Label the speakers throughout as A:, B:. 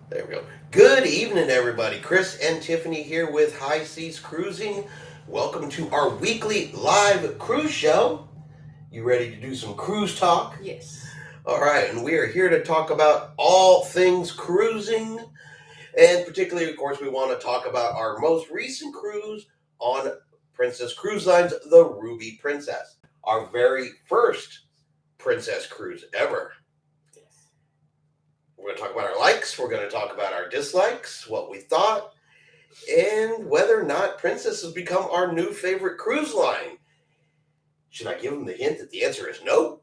A: There we go. Good evening, everybody. Chris and Tiffany here with High Seas Cruising. Welcome to our weekly live cruise show. You ready to do some cruise talk?
B: Yes.
A: All right, and we are here to talk about all things cruising. And particularly, of course, we want to talk about our most recent cruise on Princess Cruise Lines, the Ruby Princess. Our very first Princess cruise ever. We're going to talk about our likes, we're going to talk about our dislikes, what we thought, and whether or not Princess has become our new favorite cruise line. Should I give them the hint that the answer is no?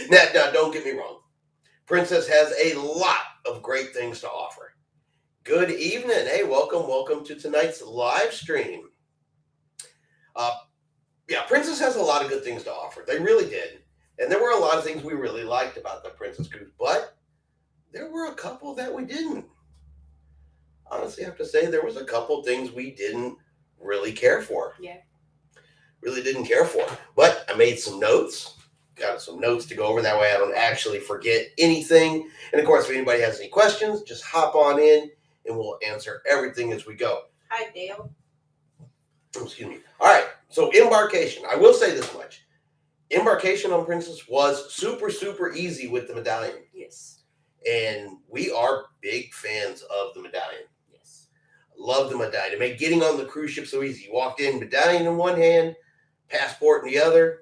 A: Now, don't get me wrong. Princess has a lot of great things to offer. Good evening. Hey, welcome to tonight's live stream. Princess has a lot of good things to offer. They really did. And there were a lot of things we really liked about the Princess Cruise, but there were a couple that we didn't. Honestly, I have to say there was a couple things we didn't really care for.
B: Yeah.
A: Really didn't care for. But I made some notes. Got some notes to go over. That way I don't actually forget anything. And of course, if anybody has any questions, just hop on in and we'll answer everything as we go.
B: Hi, Dale.
A: Excuse me. All right. So Embarkation. I will say this much. Embarkation on Princess was super, super easy with the Medallion.
B: Yes.
A: And we are big fans of the Medallion.
B: Yes.
A: Love the Medallion. It made getting on the cruise ship so easy. You walked in, Medallion in one hand, passport in the other.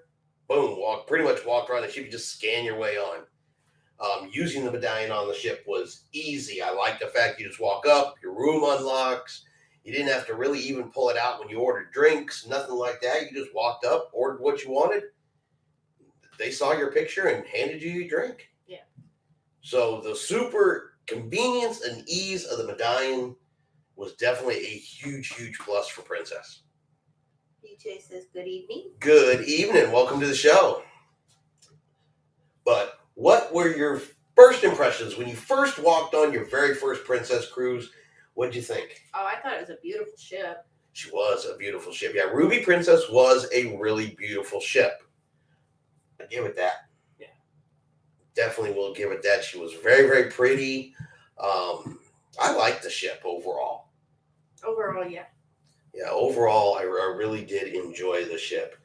A: Boom, pretty much walked around the ship. You just scan your way on. Using the Medallion on the ship was easy. I like the fact you just walk up, your room unlocks. You didn't have to really even pull it out when you ordered drinks, nothing like that. You just walked up, ordered what you wanted. They saw your picture and handed you your drink.
B: Yeah.
A: So the super convenience and ease of the Medallion was definitely a huge, huge plus for Princess.
B: BJ says good evening.
A: Good evening. Welcome to the show. But what were your first impressions when you first walked on your very first Princess cruise? What did you think?
B: Oh, I thought it was a beautiful ship.
A: She was a beautiful ship. Yeah, Ruby Princess was a really beautiful ship. I give it that.
B: Yeah.
A: Definitely will give it that. She was very, very pretty. I liked the ship overall.
B: Overall, yeah.
A: Yeah, overall, I really did enjoy the ship.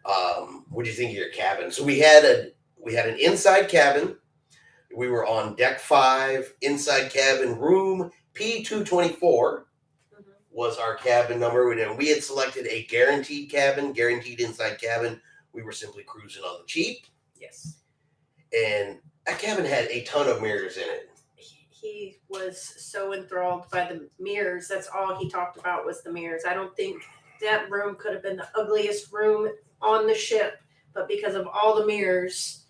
A: What do you think of your cabin? So we had an inside cabin. We were on deck 5, inside cabin, room P224 was our cabin number. And we had selected a guaranteed cabin, guaranteed inside cabin. We were simply cruising on the cheap.
B: Yes.
A: And that cabin had a ton of mirrors in it.
B: He was so enthralled by the mirrors. That's all he talked about was the mirrors. I don't think that room could have been the ugliest room on the ship, but because of all the mirrors,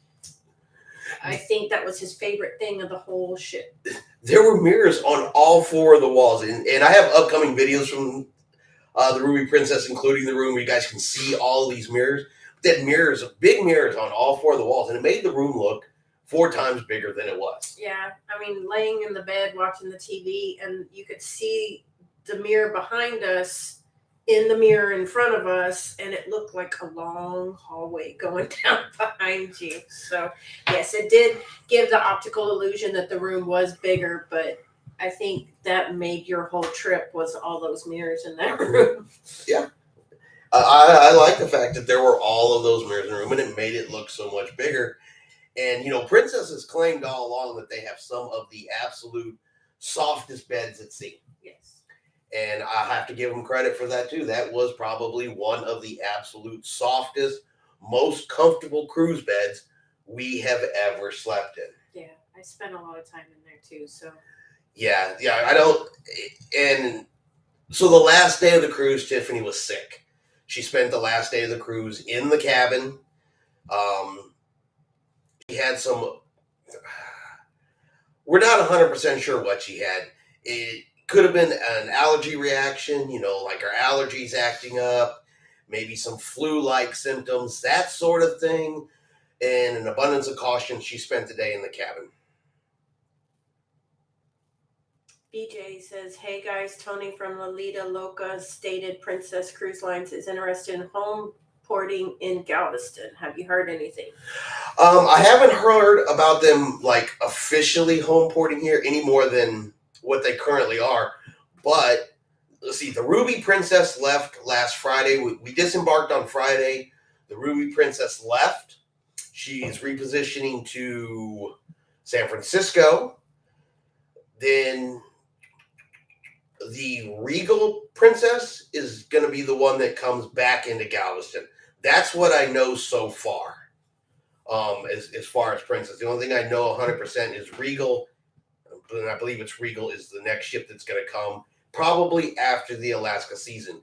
B: I think that was his favorite thing of the whole ship.
A: There were mirrors on all 4 of the walls. And I have upcoming videos from the Ruby Princess, including the room where you guys can see all of these mirrors. That mirrors, big mirrors on all 4 of the walls. And it made the room look 4 times bigger than it was.
B: Yeah. I mean, laying in the bed watching the TV, and you could see the mirror behind us in the mirror in front of us, and it looked like a long hallway going down behind you. So, yes, it did give the optical illusion that the room was bigger, but I think that made your whole trip was all those mirrors in that room.
A: Yeah. I like the fact that there were all of those mirrors in the room, and it made it look so much bigger. And, Princess has claimed all along that they have some of the absolute softest beds at sea.
B: Yes.
A: And I have to give them credit for that, too. That was probably one of the absolute softest, most comfortable cruise beds we have ever slept in.
B: Yeah, I spent a lot of time in there, too, so.
A: Yeah, I don't. And so the last day of the cruise, Tiffany was sick. She spent the last day of the cruise in the cabin. She had some. We're not 100% sure what she had. It could have been an allergy reaction, like her allergies acting up, maybe some flu-like symptoms, that sort of thing. And an abundance of caution, she spent the day in the cabin.
B: BJ says, hey guys, Tony from Lolita Loca stated Princess Cruise Lines is interested in home porting in Galveston. Have you heard anything?
A: I haven't heard about them like officially home porting here any more than what they currently are. But let's see, the Ruby Princess left last Friday. We disembarked on Friday. The Ruby Princess left. She's repositioning to San Francisco. Then the Regal Princess is going to be the one that comes back into Galveston. That's what I know so far. As far as Princess, the only thing I know 100% is Regal. And I believe it's Regal is the next ship that's going to come probably after the Alaska season.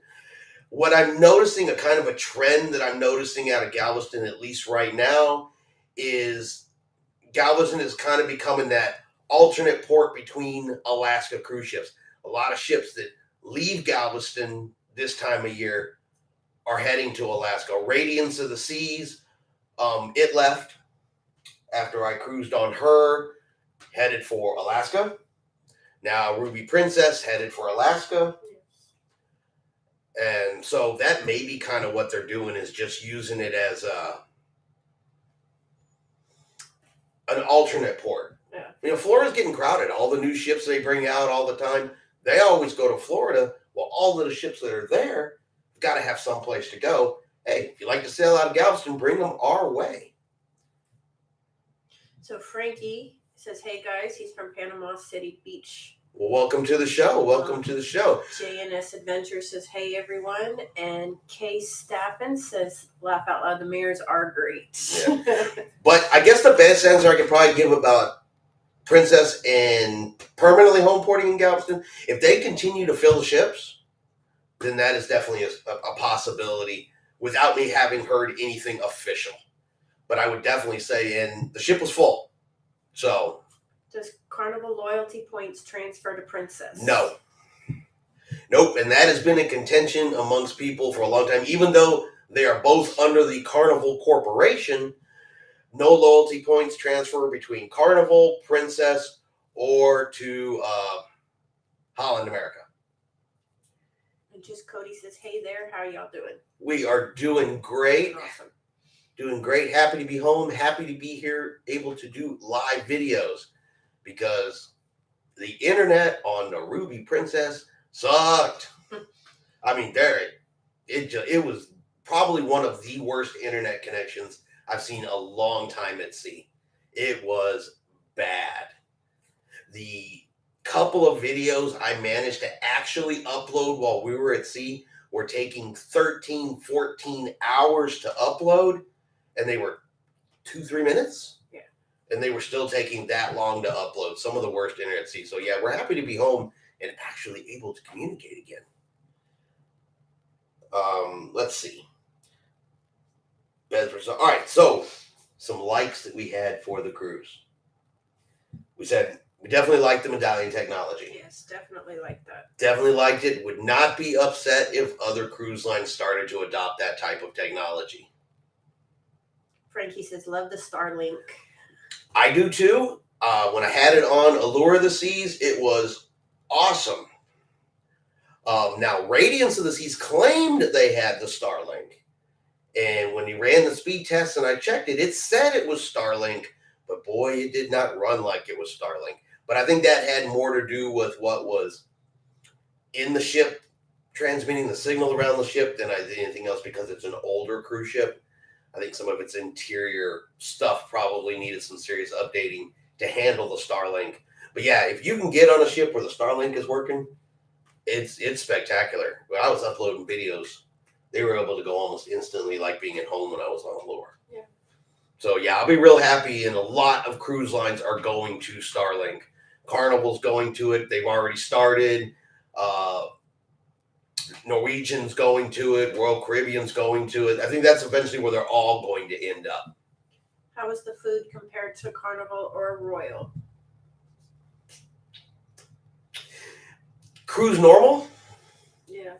A: What I'm noticing, a kind of a trend that I'm noticing out of Galveston, at least right now, is Galveston is kind of becoming that alternate port between Alaska cruise ships. A lot of ships that leave Galveston this time of year are heading to Alaska. Radiance of the Seas, it left after I cruised on her, headed for Alaska. Now Ruby Princess headed for Alaska. And so that may be kind of what they're doing, is just using it as an alternate port.
B: Yeah.
A: You know, Florida's getting crowded. All the new ships they bring out all the time, they always go to Florida. Well, all of the ships that are there got to have some place to go. Hey, if you like to sail out of Galveston, bring them our way.
B: So Frankie says, hey guys, he's from Panama City Beach.
A: Well, welcome to the show. Welcome to the show.
B: JNS Adventure says, hey everyone. And Kay Stappen says, laugh out loud, the mirrors are great.
A: Yeah. But I guess the best answer I could probably give about Princess and permanently home porting in Galveston, if they continue to fill the ships, then that is definitely a possibility without me having heard anything official. But I would definitely say, and the ship was full. So.
B: Does Carnival loyalty points transfer to Princess?
A: No. Nope. And that has been a contention amongst people for a long time. Even though they are both under the Carnival Corporation, no loyalty points transfer between Carnival, Princess, or to Holland America.
B: And just Cody says, hey there, how are y'all doing?
A: We are doing great.
B: Awesome.
A: Doing great. Happy to be home. Happy to be here, able to do live videos, because the internet on the Ruby Princess sucked. I mean, it was probably one of the worst internet connections I've seen a long time at sea. It was bad. The couple of videos I managed to actually upload while we were at sea were taking 13, 14 hours to upload, and they were 2-3 minutes.
B: Yeah.
A: And they were still taking that long to upload. Some of the worst internet at sea. So yeah, we're happy to be home and actually able to communicate again. Let's see. All right, so some likes that we had for the cruise. We said we definitely liked the Medallion technology.
B: Yes, definitely like that.
A: Definitely liked it. Would not be upset if other cruise lines started to adopt that type of technology.
B: Frankie says, love the Starlink.
A: I do too. When I had it on Allure of the Seas, it was awesome. Now, Radiance of the Seas claimed they had the Starlink. And when he ran the speed test and I checked it, it said it was Starlink. But boy, it did not run like it was Starlink. But I think that had more to do with what was in the ship, transmitting the signal around the ship, than I did anything else, because it's an older cruise ship. I think some of its interior stuff probably needed some serious updating to handle the Starlink. But yeah, if you can get on a ship where the Starlink is working, it's spectacular. When I was uploading videos, they were able to go almost instantly, like being at home when I was on Allure.
B: Yeah. So
A: yeah, I'll be real happy, and a lot of cruise lines are going to Starlink. Carnival's going to it. They've already started. Norwegian's going to it. Royal Caribbean's going to it. I think that's eventually where they're all going to end up.
B: how is the food compared to Carnival or Royal?
A: Cruise normal?
B: Yeah.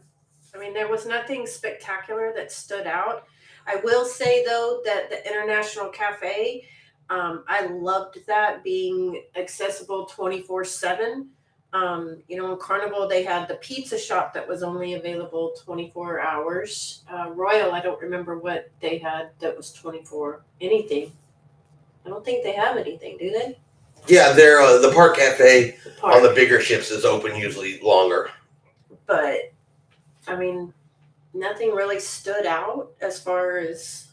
B: I mean, there was nothing spectacular that stood out. I will say, though, that the International Cafe, I loved that being accessible 24/7. In Carnival, they had the pizza shop that was only available 24 hours. Royal, I don't remember what they had that was 24 anything. I don't think they have anything, do they?
A: Yeah, they're the Park Cafe
B: The park.
A: on the bigger ships is open usually longer.
B: But, I mean, nothing really stood out as far as.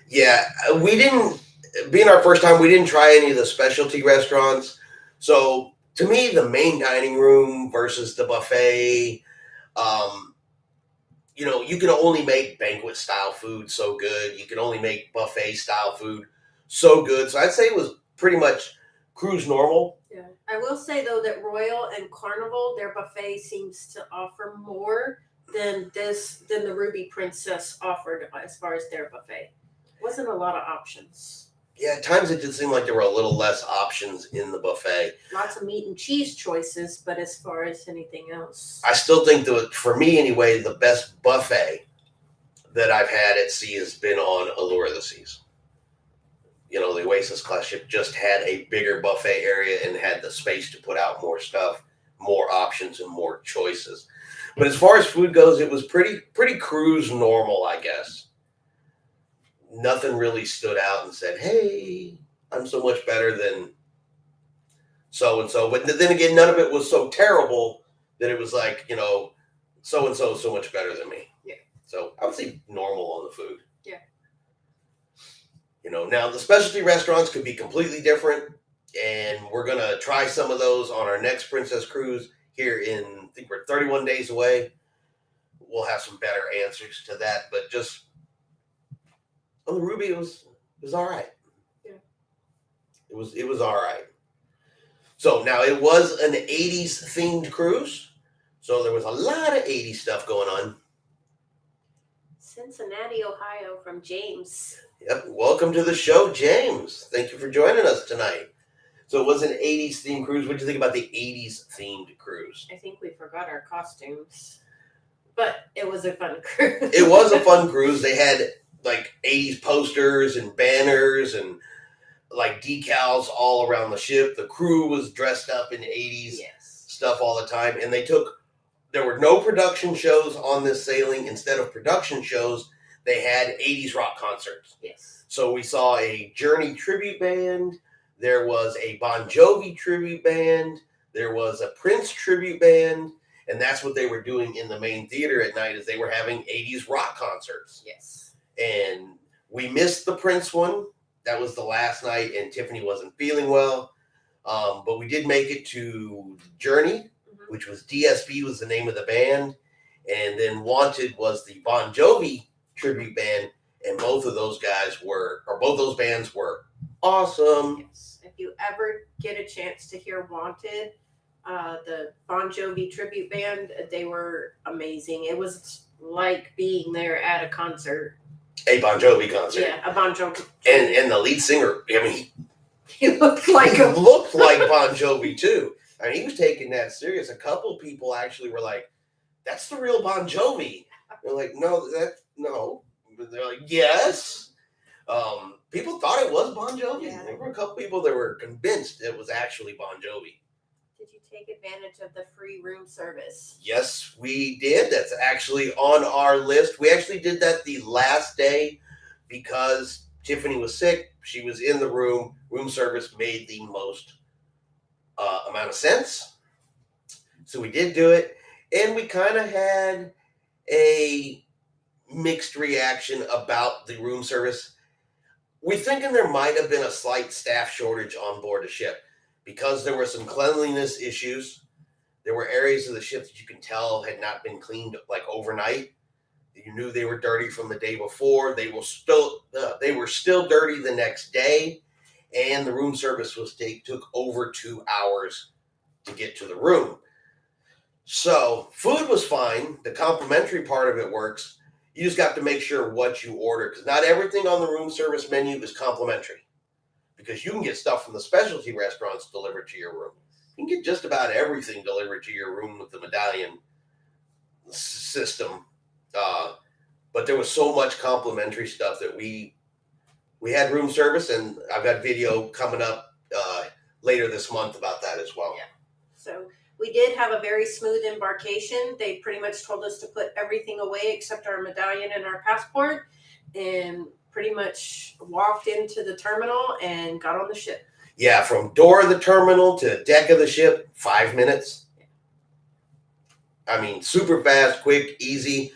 A: Yeah, we didn't, being our first time, we didn't try any of the specialty restaurants. So to me, the main dining room versus the buffet, you can only make banquet style food so good. You can only make buffet style food so good. So I'd say it was pretty much cruise normal.
B: Yeah. I will say though that Royal and Carnival, their buffet seems to offer more than the Ruby Princess offered as far as their buffet. Wasn't a lot of options.
A: Yeah, at times it did seem like there were a little less options in the buffet.
B: Lots of meat and cheese choices, but as far as anything else.
A: I still think that, for me anyway, the best buffet that I've had at sea has been on Allure of the Seas. The Oasis class ship just had a bigger buffet area and had the space to put out more stuff, more options, and more choices. But as far as food goes, it was pretty cruise normal, I guess. Nothing really stood out and said, hey, I'm so much better than so-and-so. But then again, none of it was so terrible that it was like, so-and-so is so much better than me.
B: Yeah.
A: So I would say normal on the food.
B: Yeah.
A: Now the specialty restaurants could be completely different. And we're going to try some of those on our next Princess Cruise here in, I think we're 31 days away. We'll have some better answers to that. But just on the Ruby, it was all right.
B: Yeah.
A: It was all right. So now it was an 80s themed cruise. So there was a lot of 80s stuff going on.
B: Cincinnati, Ohio from James.
A: Yep. Welcome to the show, James. Thank you for joining us tonight. So it was an 80s themed cruise. What did you think about the 80s themed cruise?
B: I think we forgot our costumes. But it was a fun cruise.
A: It was a fun cruise. They had like 80s posters and banners and like decals all around the ship. The crew was dressed up in 80s stuff all the time. And there were no production shows on this sailing. Instead of production shows, they had 80s rock concerts.
B: Yes.
A: So we saw a Journey tribute band. There was a Bon Jovi tribute band. There was a Prince tribute band. And that's what they were doing in the main theater at night, is they were having 80s rock concerts.
B: Yes.
A: And we missed the Prince one. That was the last night, and Tiffany wasn't feeling well. But we did make it to Journey, which was DSB was the name of the band. And then Wanted was the Bon Jovi tribute band. And both those bands were awesome.
B: Yes. If you ever get a chance to hear Wanted, the Bon Jovi tribute band, they were amazing. It was like being there at a concert.
A: A Bon Jovi concert.
B: Yeah, a Bon Jovi.
A: And the lead singer,
B: he looked like
A: him. Looked like Bon Jovi too. I mean, he was taking that serious. A couple people actually were like, "That's the real Bon Jovi." They're like, "No, no." They're like, "Yes." People thought it was Bon Jovi.
B: Yeah.
A: There were a couple people that were convinced it was actually Bon Jovi.
B: Did you take advantage of the free room service?
A: Yes, we did. That's actually on our list. We actually did that the last day because Tiffany was sick. She was in the room. Room service made the most amount of sense. So we did do it. And we kind of had a mixed reaction about the room service. We're thinking there might have been a slight staff shortage on board the ship because there were some cleanliness issues. There were areas of the ship that you can tell had not been cleaned like overnight. You knew they were dirty from the day before. They were still dirty the next day, and the room service took over 2 hours to get to the room. So food was fine. The complimentary part of it works. You just got to make sure what you order, because not everything on the room service menu is complimentary. Because you can get stuff from the specialty restaurants delivered to your room. You can get just about everything delivered to your room with the Medallion system. But there was so much complimentary stuff that we had room service, and I've got video coming up later this month about that as well.
B: Yeah. So we We did have a very smooth embarkation. They pretty much told us to put everything away except our medallion and our passport, and pretty much walked into the terminal and got on the ship.
A: Yeah, from door of the terminal to deck of the ship, 5 minutes. I mean, super fast, quick, easy.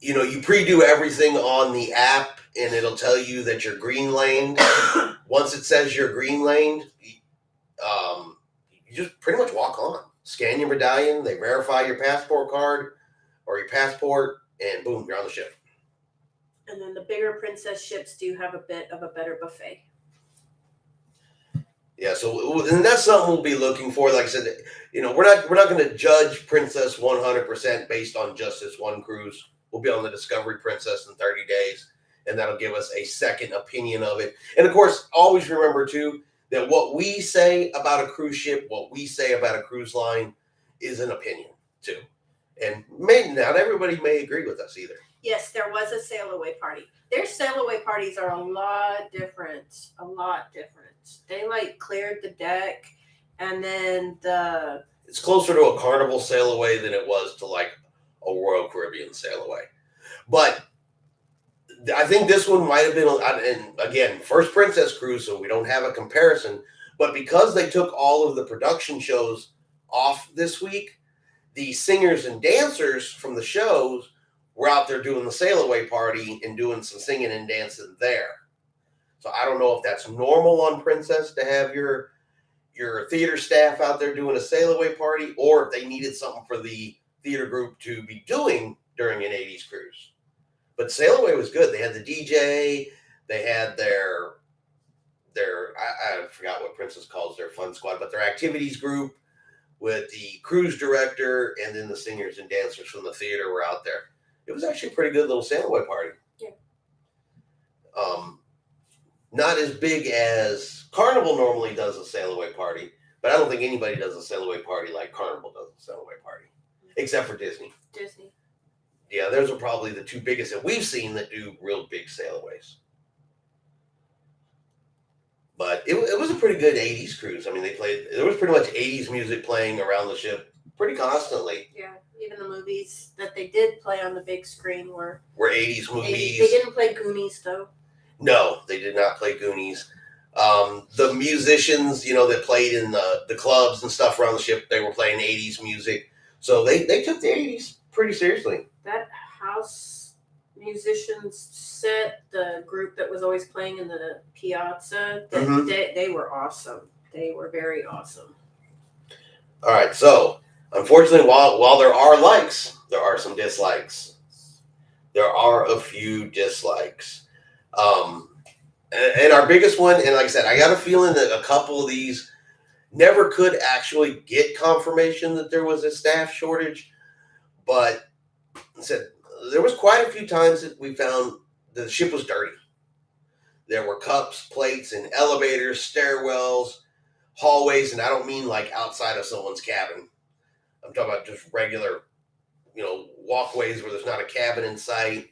A: You pre-do everything on the app, and it'll tell you that you're green laned. Once it says you're green laned, you just pretty much walk on. Scan your medallion, they verify your passport card or your passport, and boom, you're on the ship.
B: And then the bigger princess ships do have a bit of a better buffet.
A: Yeah, so and that's something we'll be looking for. Like I said, we're not going to judge Princess 100% based on just this one cruise. We'll be on the Discovery Princess in 30 days, and that'll give us a second opinion of it. And of course, always remember too that what we say about a cruise ship, what we say about a cruise line, is an opinion too. And not everybody may agree with us either.
B: Yes, there was a sail away party. Their sail away parties are a lot different. They cleared the deck, and then
A: it's closer to a Carnival sail away than it was to like a Royal Caribbean sail away. But I think this one might have been, and again, first Princess cruise, so we don't have a comparison. But because they took all of the production shows off this week, the singers and dancers from the shows were out there doing the sail away party and doing some singing and dancing there. So I don't know if that's normal on Princess to have your theater staff out there doing a sail away party, or if they needed something for the theater group to be doing during an 80s cruise. But sail away was good. They had the DJ, they had their I forgot what Princess calls their fun squad, but their activities group with the cruise director, and then the singers and dancers from the theater were out there. It was actually a pretty good little sail away party.
B: Yeah.
A: Not as big as Carnival normally does a sail away party, but I don't think anybody does a sail away party like Carnival does a sail away party, except for Disney. Yeah, those are probably the two biggest that we've seen that do real big sailaways. But it was a pretty good 80s cruise. I mean, there was pretty much 80s music playing around the ship pretty constantly.
B: Yeah, even the movies that they did play on the big screen were
A: 80s movies.
B: They didn't play Goonies, though.
A: No, they did not play Goonies. The musicians, that played in the clubs and stuff around the ship, they were playing 80s music. So they took the 80s pretty seriously.
B: That house musicians set, the group that was always playing in the piazza, they were awesome. They were very awesome.
A: All right, so unfortunately, while there are likes, there are some dislikes. There are a few dislikes. And our biggest one, and like I said, I got a feeling that a couple of these never could actually get confirmation that there was a staff shortage. But I said there was quite a few times that we found the ship was dirty. There were cups, plates, and elevators, stairwells, hallways, and I don't mean like outside of someone's cabin. I'm talking about just regular, walkways where there's not a cabin in sight,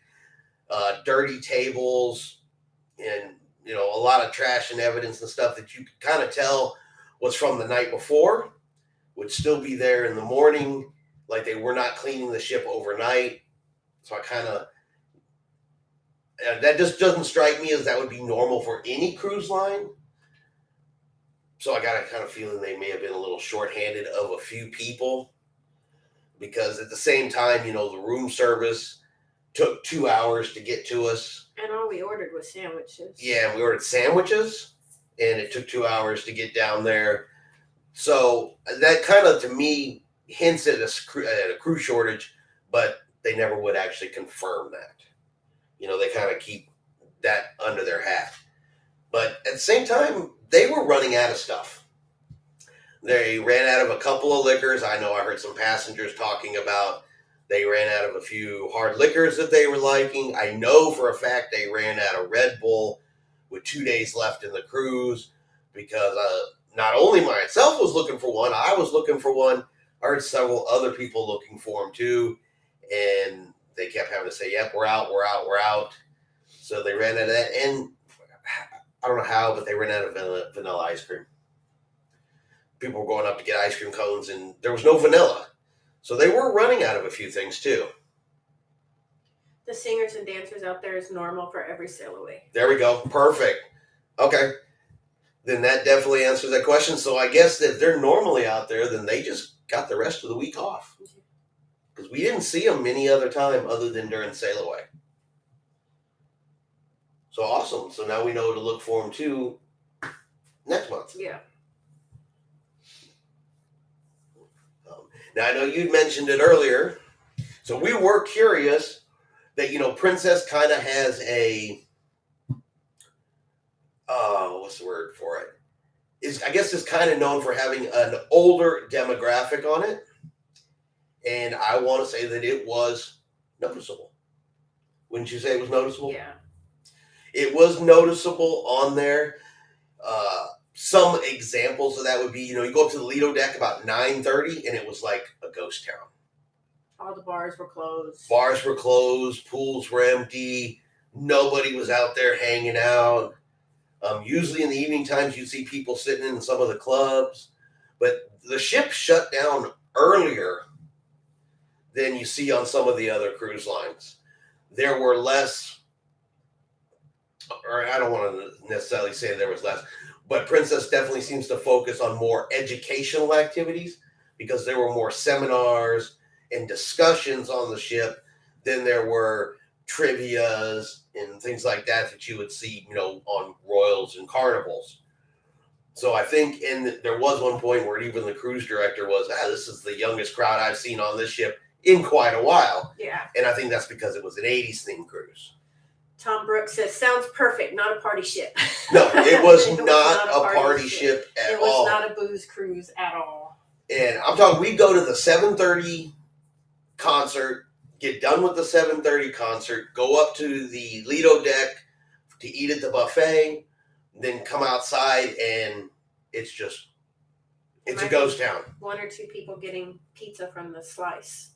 A: dirty tables, and a lot of trash and evidence and stuff that you could kind of tell was from the night before, would still be there in the morning, like they were not cleaning the ship overnight. So I kind of, that just doesn't strike me as that would be normal for any cruise line. So I got a kind of feeling they may have been a little shorthanded of a few people, because at the same time, the room service took 2 hours to get to us.
B: And all we ordered was sandwiches.
A: Yeah, we ordered sandwiches, and it took 2 hours to get down there. So that kind of, to me, hints at a crew shortage, but they never would actually confirm that. They kind of keep that under their hat. But at the same time, they were running out of stuff. They ran out of a couple of liquors. I know I heard some passengers talking about they ran out of a few hard liquors that they were liking. I know for a fact they ran out of Red Bull with 2 days left in the cruise, because not only myself was looking for one, I was looking for one. I heard several other people looking for them too, and they kept having to say, yep, we're out. So they ran out of that, and I don't know how, but they ran out of vanilla ice cream. people were going up to get ice cream cones, and there was no vanilla. So they were running out of a few things too.
B: The singers and dancers out there is normal for every sail away.
A: There we go. Perfect. Okay. Then that definitely answers that question. So I guess that if they're normally out there, then they just got the rest of the week off. Because we didn't see them any other time other than during sail away. So awesome. So now we know to look for them too next month.
B: Yeah.
A: Now I know you'd mentioned it earlier. So we were curious that, Princess kind of has a, what's the word for it? I guess it's kind of known for having an older demographic on it. And I want to say that it was noticeable. Wouldn't you say it was noticeable?
B: Yeah.
A: It was noticeable on there. Some examples of that would be, you go up to the Lido deck about 9:30 and it was like a ghost town.
B: All the bars were closed.
A: Bars were closed. Pools were empty. Nobody was out there hanging out. Usually in the evening times, you'd see people sitting in some of the clubs. But the ship shut down earlier than you see on some of the other cruise lines. There were less, or I don't want to necessarily say there was less, but Princess definitely seems to focus on more educational activities because there were more seminars and discussions on the ship than there were trivias and things like that you would see, on Royals and Carnivals. So I think, and there was one point where even the cruise director was, this is the youngest crowd I've seen on this ship in quite a while.
B: Yeah.
A: And I think that's because it was an 80s themed cruise.
B: Tom Brooks says, sounds perfect, not a party ship.
A: No, it was, not a party ship at all.
B: It was not a booze cruise at all.
A: And I'm talking, we'd go to the 7:30 concert, get done with the 7:30 concert, go up to the Lido deck to eat at the buffet, then come outside, and it's a ghost town.
B: One or two people getting pizza from the slice.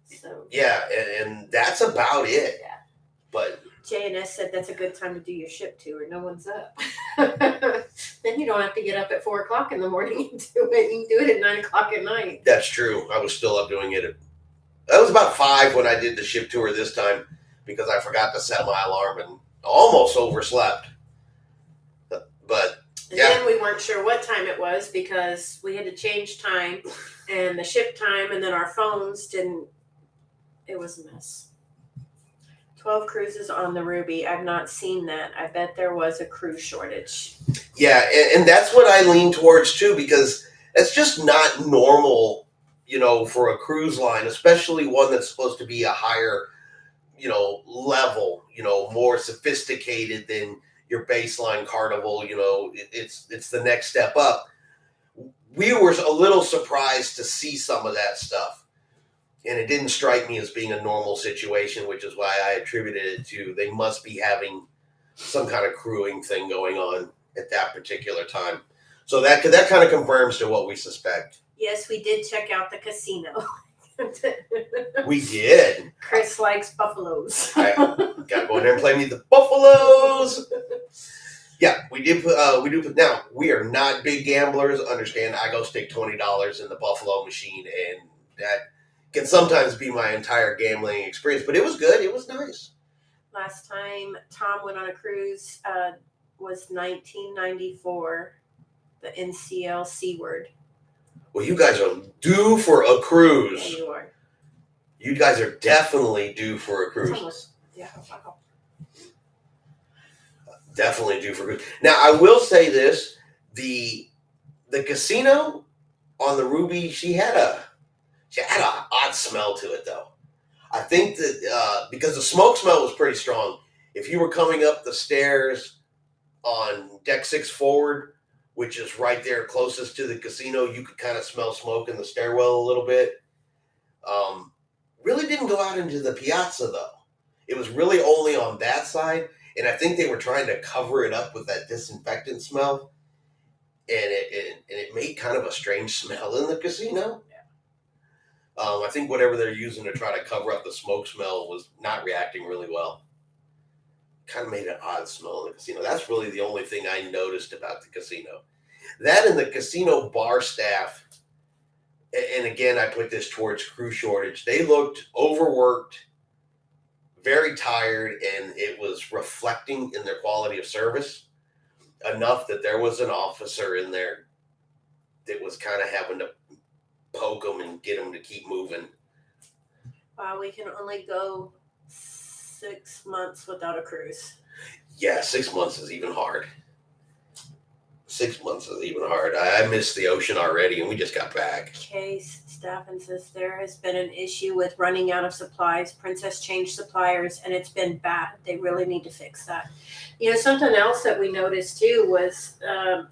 B: So
A: yeah, and that's about it.
B: Yeah.
A: But
B: J&S said that's a good time to do your ship tour. No one's up. Then you don't have to get up at 4 o'clock in the morning and do it. You can do it at 9 o'clock at night.
A: That's true. I was still up doing it. That was about 5 when I did the ship tour this time because I forgot to set my alarm and almost overslept. But yeah.
B: Then we weren't sure what time it was because we had to change time and the ship time, and then our phones didn't. It was a mess. 12 cruises on the Ruby. I've not seen that. I bet there was a cruise shortage.
A: Yeah, and that's what I lean towards too, because it's just not normal, for a cruise line, especially one that's supposed to be a higher, level, more sophisticated than your baseline Carnival. It's the next step up. We were a little surprised to see some of that stuff. And it didn't strike me as being a normal situation, which is why I attributed it to they must be having some kind of crewing thing going on at that particular time. So that kind of confirms to what we suspect.
B: Yes, we did check out the casino.
A: We did.
B: Chris likes buffaloes.
A: I got to go in there and play me the buffaloes. Yeah, we do put. Now, we are not big gamblers. Understand, I go stick $20 in the buffalo machine, and that can sometimes be my entire gambling experience, but it was good. It was nice.
B: Last time Tom went on a cruise was 1994, the NCL Seaward.
A: Well, you guys are due for a cruise.
B: Yeah, you are.
A: You guys are definitely due for a cruise.
B: Almost, yeah. Wow.
A: Definitely due for a cruise. Now, I will say this: the casino on the Ruby, she had an odd smell to it, though. I think that because the smoke smell was pretty strong. If you were coming up the stairs on deck 6 forward, which is right there closest to the casino, you could kind of smell smoke in the stairwell a little bit. Really didn't go out into the piazza, though. It was really only on that side, and I think they were trying to cover it up with that disinfectant smell, and it made kind of a strange smell in the casino. I think whatever they're using to try to cover up the smoke smell was not reacting really well. Kind of made an odd smell in the casino. That's really the only thing I noticed about the casino. That and the casino bar staff, and again, I put this towards crew shortage. They looked overworked, very tired, and it was reflecting in their quality of service enough that there was an officer in there that was kind of having to poke them and get them to keep moving.
B: We can only go 6 months without a cruise.
A: Yeah, 6 months is even hard. 6 months is even hard. I missed the ocean already, and we just got back.
B: Case Staffin says there has been an issue with running out of supplies. Princess changed suppliers, and it's been bad. They really need to fix that. Something else that we noticed too was,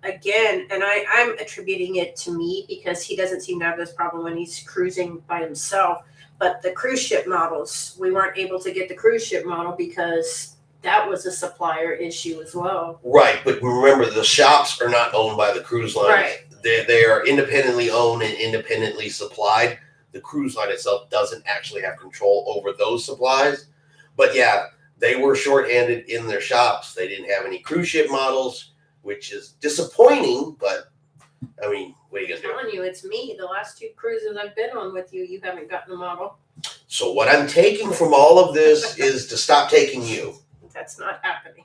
B: again, and I'm attributing it to me because he doesn't seem to have this problem when he's cruising by himself. But the cruise ship models, we weren't able to get the cruise ship model because that was a supplier issue as well.
A: Right, but remember, the shops are not owned by the cruise lines.
B: Right.
A: They are independently owned and independently supplied. The cruise line itself doesn't actually have control over those supplies. But yeah, they were shorthanded in their shops. They didn't have any cruise ship models, which is disappointing, but I mean, what are you going to do?
B: I'm telling you, it's me. The last 2 cruises I've been on with you, you haven't gotten the model.
A: So what I'm taking from all of this is to stop taking you.
B: That's not happening.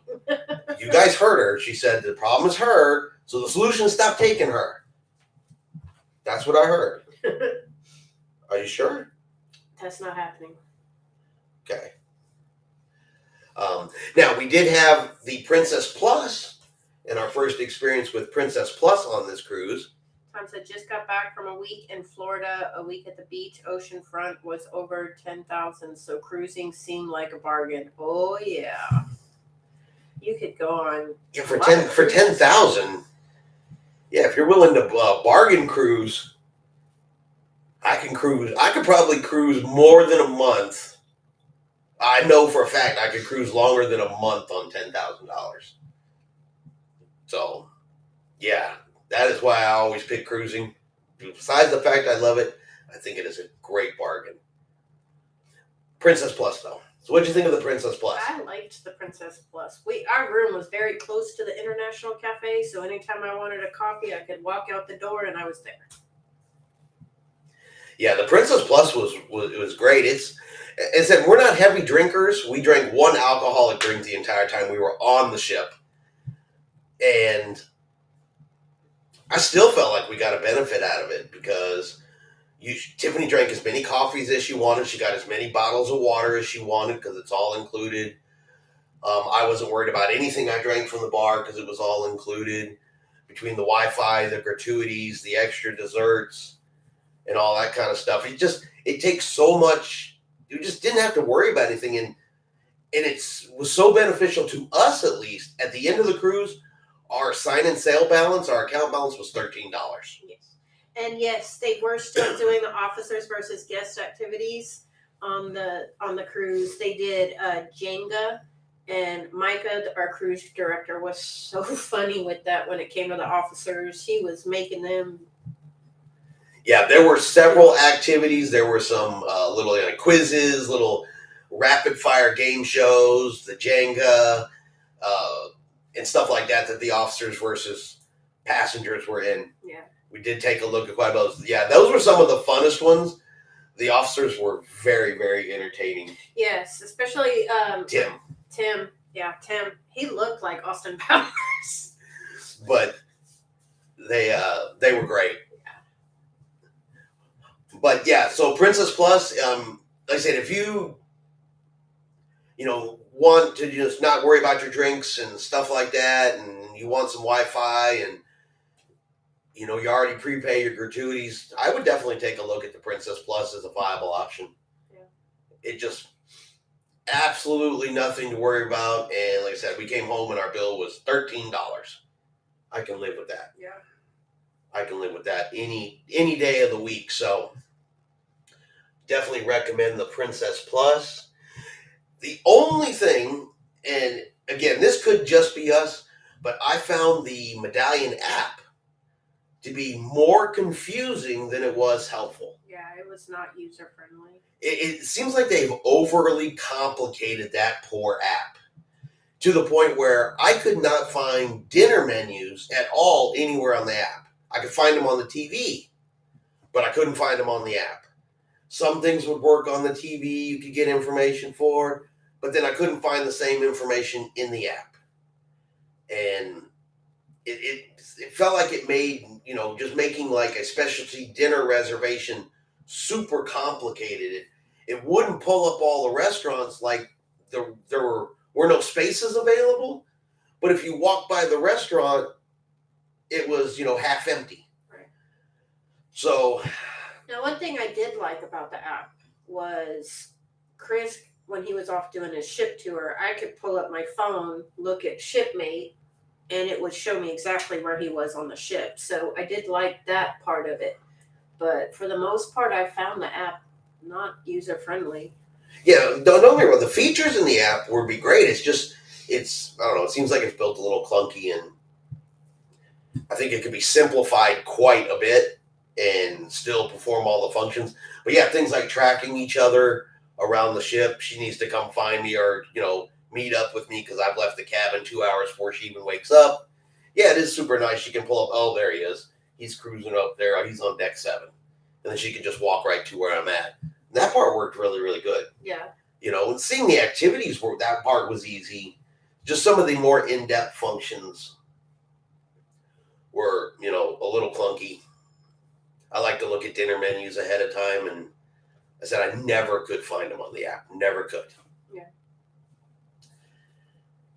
A: You guys heard her. She said the problem is her, so the solution is stop taking her. That's what I heard. Are you sure?
B: That's not happening.
A: Okay. Now, we did have the Princess Plus in our first experience with Princess Plus on this cruise.
B: Tom said, just got back from a week in Florida. A week at the beach, oceanfront was over $10,000, so cruising seemed like a bargain. Oh yeah, you could go on.
A: Yeah, for 10,000. Yeah, if you're willing to bargain cruise, I can cruise. I could probably cruise more than a month. I know for a fact I could cruise longer than a month on $10,000. So, yeah. That is why I always pick cruising. Besides the fact I love it, I think it is a great bargain. Princess Plus, though. So what did you think of the Princess Plus?
B: I liked the Princess Plus. Our room was very close to the International Cafe, so anytime I wanted a coffee, I could walk out the door and I was there.
A: Yeah, the Princess Plus was great. It's that we're not heavy drinkers. We drank one alcoholic drink the entire time we were on the ship. And I still felt like we got a benefit out of it because Tiffany drank as many coffees as she wanted. She got as many bottles of water as she wanted because it's all included. I wasn't worried about anything I drank from the bar because it was all included. Between the Wi-Fi, the gratuities, the extra desserts, and all that kind of stuff. It takes so much. You just didn't have to worry about anything. And it was so beneficial to us, at least. At the end of the cruise, our sign and sale balance, our account balance was $13.
B: Yes. And yes, they were still doing the officers versus guest activities on the cruise. They did Jenga, and Micah, our cruise director, was so funny with that when it came to the officers. He was making them.
A: Yeah, there were several activities. There were some little quizzes, little rapid fire game shows, the Jenga, and stuff like that the officers versus passengers were in.
B: Yeah.
A: We did take a look at quite a those. Yeah, those were some of the funnest ones. The officers were very, very entertaining.
B: Yes, especially
A: Tim.
B: Yeah, Tim. He looked like Austin Powers.
A: But they were great. But yeah, so Princess Plus, like I said, if you want to just not worry about your drinks and stuff like that, and you want some Wi-Fi, and you already prepay your gratuities, I would definitely take a look at the Princess Plus as a viable option.
B: Yeah.
A: It just absolutely nothing to worry about, and like I said, we came home and our bill was $13. I can live with that.
B: Yeah. I
A: can live with that any day of the week. So definitely recommend the Princess Plus. The only thing, and again, this could just be us, but I found the Medallion app to be more confusing than it was helpful.
B: Yeah, it was not user-friendly.
A: It seems like they've overly complicated that poor app to the point where I could not find dinner menus at all anywhere on the app. I could find them on the TV, but I couldn't find them on the app. Some things would work on the TV, you could get information for, but then I couldn't find the same information in the app. And it felt like it made, just making like a specialty dinner reservation super complicated. It wouldn't pull up all the restaurants, like there were no spaces available, but if you walk by the restaurant, it was, half empty.
B: Right.
A: So
B: now, one thing I did like about the app was Chris, when he was off doing his ship tour, I could pull up my phone, look at Shipmate, and it would show me exactly where he was on the ship. So I did like that part of it. But for the most part, I found the app not user friendly.
A: Yeah, don't get me wrong. The features in the app would be great. It's just, I don't know. It seems like it's built a little clunky, and I think it could be simplified quite a bit and still perform all the functions. But yeah, things like tracking each other around the ship. She needs to come find me, or meet up with me because I've left the cabin 2 hours before she even wakes up. Yeah, it is super nice. She can pull up. Oh, there he is. He's cruising up there. He's on deck 7, and then she can just walk right to where I'm at. That part worked really, really good.
B: Yeah.
A: And seeing the activities, that part was easy. Just some of the more in-depth functions were, a little clunky. I like to look at dinner menus ahead of time, and I said I never could find them on the app. Never could.
B: Yeah.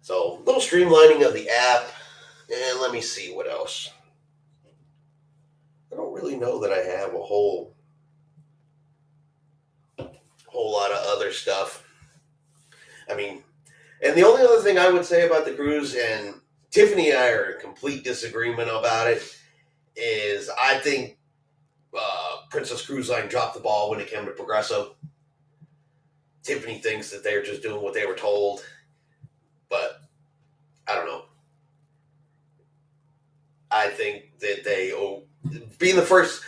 A: So, a little streamlining of the app. And let me see what else. I don't really know that I have a whole lot of other stuff. I mean, and the only other thing I would say about the cruise, and Tiffany and I are in complete disagreement about it, is I think Princess Cruise Line dropped the ball when it came to Progreso. Tiffany thinks that they're just doing what they were told, but I don't know. I think that being the first,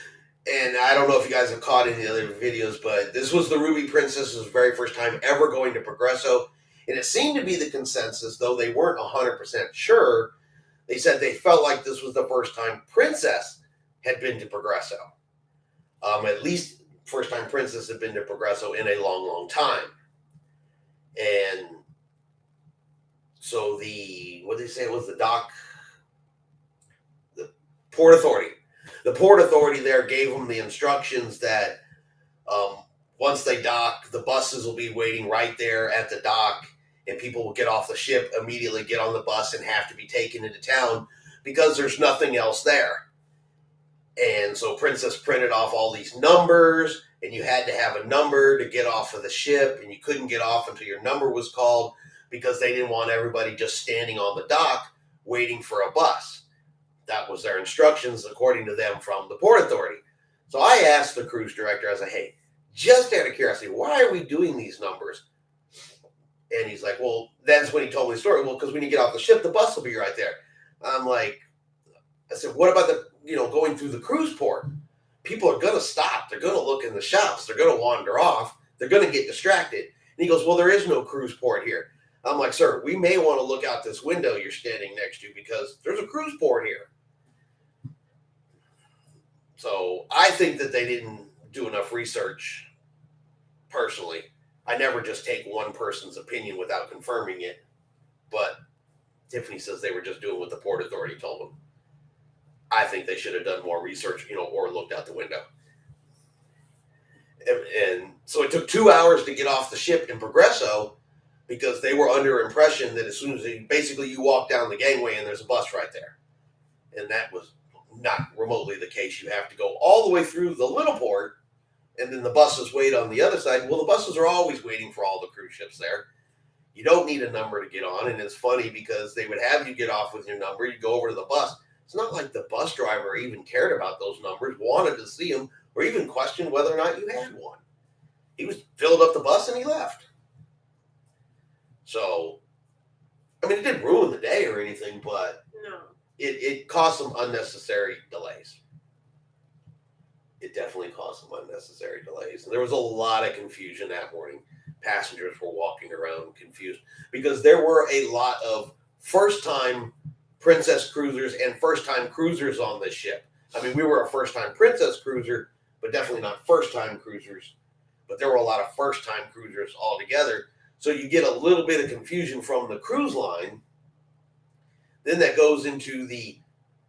A: and I don't know if you guys have caught any other videos, but this was the Ruby Princess's very first time ever going to Progreso. And it seemed to be the consensus, though they weren't 100% sure. They said they felt like this was the first time Princess had been to Progreso. At least first time Princess had been to Progreso in a long, long time. And so what did they say it was, the Port Authority. The Port Authority there gave them the instructions that once they dock, the buses will be waiting right there at the dock, and people will get off the ship, immediately get on the bus, and have to be taken into town because there's nothing else there. And so Princess printed off all these numbers, and you had to have a number to get off of the ship, and you couldn't get off until your number was called because they didn't want everybody just standing on the dock waiting for a bus. That was their instructions, according to them, from the Port Authority. So I asked the cruise director, I was like, hey, just out of curiosity, why are we doing these numbers? And he's like, well, that's when he told me the story. Well, because when you get off the ship, the bus will be right there. I'm like, I said, what about going through the cruise port? People are going to stop. They're going to look in the shops. They're going to wander off. They're going to get distracted. And he goes, well, there is no cruise port here. I'm like, sir, we may want to look out this window you're standing next to because there's a cruise port here. So I think that they didn't do enough research, personally. I never just take one person's opinion without confirming it. But Tiffany says they were just doing what the Port Authority told them. I think they should have done more research, or looked out the window. And so it took 2 hours to get off the ship in Progreso because they were under impression that as soon as you walk down the gangway and there's a bus right there. And that was not remotely the case. You have to go all the way through the little port, and then the buses wait on the other side. Well, the buses are always waiting for all the cruise ships there. You don't need a number to get on, and it's funny because they would have you get off with your number. You go over to the bus. It's not like the bus driver even cared about those numbers, wanted to see them, or even questioned whether or not you had one. He was filled up the bus and he left. So, I mean, it didn't ruin the day or anything, but
B: no,
A: it caused some unnecessary delays. It definitely caused some unnecessary delays. And there was a lot of confusion that morning. passengers were walking around confused because there were a lot of first-time Princess cruisers and first-time cruisers on this ship. I mean, we were a first-time Princess cruiser, but definitely not first-time cruisers. But there were a lot of first-time cruisers altogether. So you get a little bit of confusion from the cruise line. Then that goes into the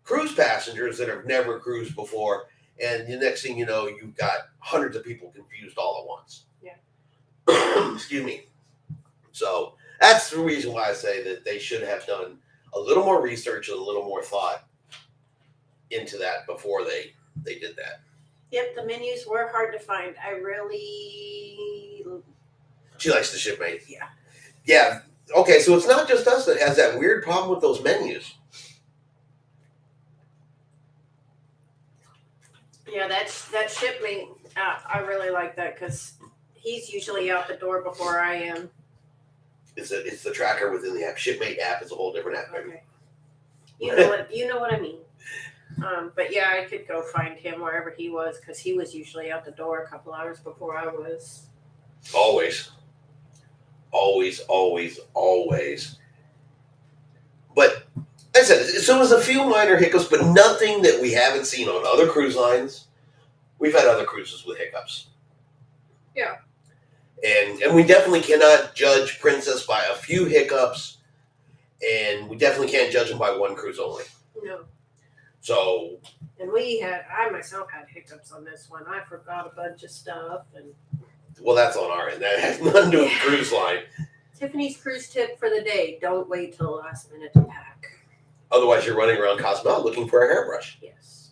A: cruise passengers that have never cruised before. And the next thing you know, you've got hundreds of people confused all at once.
B: Yeah.
A: Excuse me. So that's the reason why I say that they should have done a little more research and a little more thought into that before they did that.
B: Yep, the menus were hard to find. I really...
A: She likes the shipmate.
B: Yeah.
A: Yeah. Okay, so it's not just us that has that weird problem with those menus.
B: Yeah, that shipmate, I really like that because he's usually out the door before I am.
A: It's the tracker within the app. Shipmate app is a whole different app.
B: Okay. You know what I mean. But yeah, I could go find him wherever he was because he was usually out the door a couple hours before I was.
A: Always. Always, always, always. But like I said, so it was a few minor hiccups, but nothing that we haven't seen on other cruise lines. We've had other cruises with hiccups.
B: Yeah.
A: And we definitely cannot judge Princess by a few hiccups, and we definitely can't judge them by one cruise only.
B: No.
A: So.
B: And I myself had hiccups on this one. I forgot a bunch of stuff.
A: Well, that's on our end. That has nothing to do with the cruise line.
B: Tiffany's cruise tip for the day. Don't wait till the last minute to pack.
A: Otherwise, you're running around Cozumel looking for a hairbrush.
B: Yes.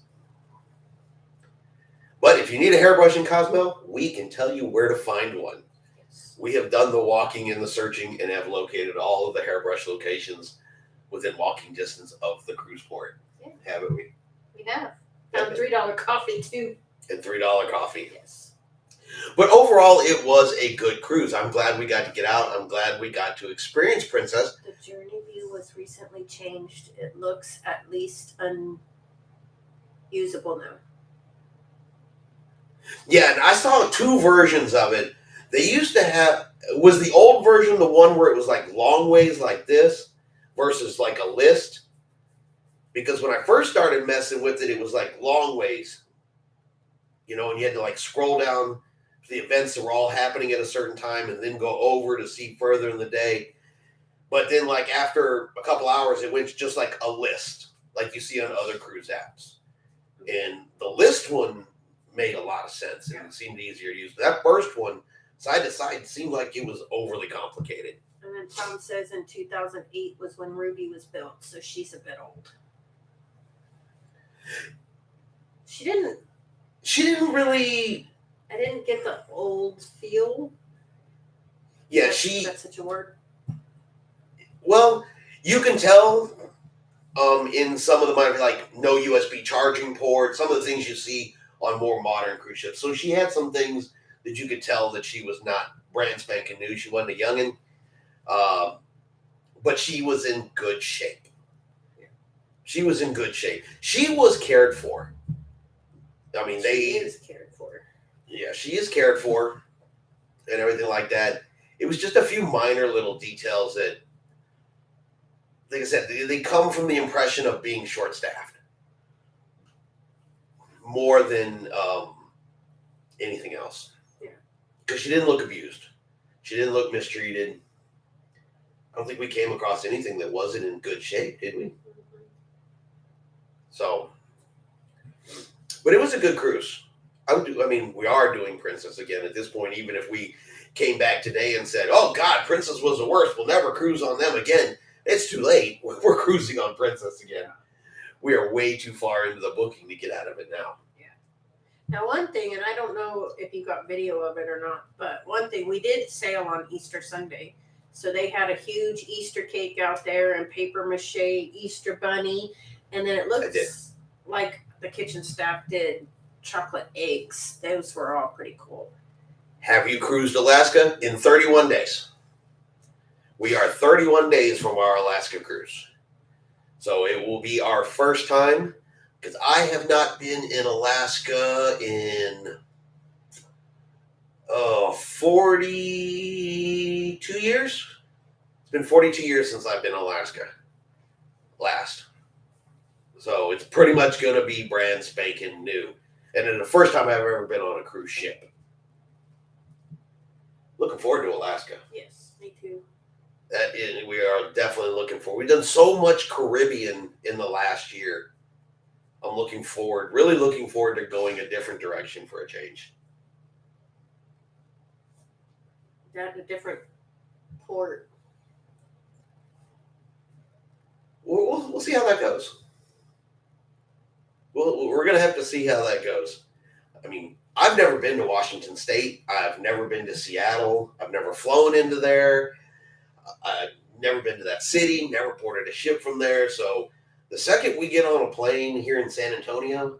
A: But if you need a hairbrush in Cozumel, we can tell you where to find one.
B: Yes.
A: We have done the walking and the searching and have located all of the hairbrush locations within walking distance of the cruise port.
B: Yeah.
A: Haven't we?
B: We have. Found $3 coffee, too.
A: And $3 coffee.
B: Yes.
A: But overall, it was a good cruise. I'm glad we got to get out. I'm glad we got to experience Princess.
B: The journey view was recently changed. It looks at least unusable now.
A: Yeah, and I saw two versions of it. They used to have, was the old version the one where it was like long ways like this versus like a list? Because when I first started messing with it, it was like long ways. You know, and you had to like scroll down the events that were all happening at a certain time and then go over to see further in the day. But then like after a couple hours, it went just like a list, like you see on other cruise apps. And the list one made a lot of sense and it seemed easier to use. That first one, side to side, seemed like it was overly complicated.
B: And then Tom says in 2008 was when Ruby was built, so she's a bit old. She didn't really... I didn't get the old feel.
A: Yeah,
B: That's such a word.
A: Well, you can tell in some of the minor, like no USB charging port, some of the things you see on more modern cruise ships. So she had some things that you could tell that she was not brand spanking new. She wasn't a youngin'. But she was in good shape. She was in good shape. She was cared for. I mean,
B: She is cared for.
A: Yeah, she is cared for and everything like that. It was just a few minor little details that, like I said, they come from the impression of being short-staffed more than anything else.
B: Yeah.
A: Because she didn't look abused. She didn't look mistreated. I don't think we came across anything that wasn't in good shape, did we?
B: Mm-hmm.
A: So, but it was a good cruise. We are doing Princess again at this point, even if we came back today and said, oh, God, Princess was the worst. We'll never cruise on them again. It's too late. We're cruising on Princess again. Yeah. We are way too far into the booking to get out of it now.
B: Yeah. Now, one thing, and I don't know if you got video of it or not, but one thing, we did sail on Easter Sunday. So they had a huge Easter cake out there and paper mache Easter bunny. And then it looks like the kitchen staff did chocolate eggs. Those were all pretty cool.
A: Have you cruised Alaska? In 31 days. We are 31 days from our Alaska cruise. So it will be our first time, because I have not been in Alaska in 42 years. It's been 42 years since I've been in Alaska last. So it's pretty much going to be brand spanking new. And then the first time I've ever been on a cruise ship. Looking forward to Alaska.
B: Yes, me too.
A: We are definitely looking forward. We've done so much Caribbean in the last year. I'm really looking forward to going a different direction for a change.
B: That a different port.
A: We'll see how that goes. We're going to have to see how that goes. I mean, I've never been to Washington State. I've never been to Seattle. I've never flown into there. I've never been to that city, never boarded a ship from there. So the second we get on a plane here in San Antonio,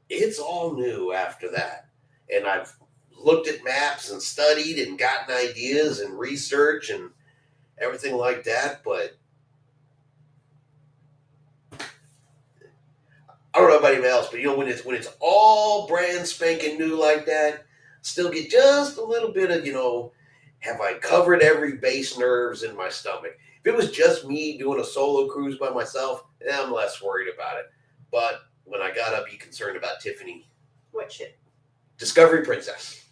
A: it's all new after that. And I've looked at maps and studied and gotten ideas and research and everything like that. But I don't know about anybody else, but when it's all brand spanking new like that, still get just a little bit of, have I covered every base nerves in my stomach? If it was just me doing a solo cruise by myself, I'm less worried about it. But when I got up, be concerned about Tiffany.
B: What ship?
A: Discovery Princess.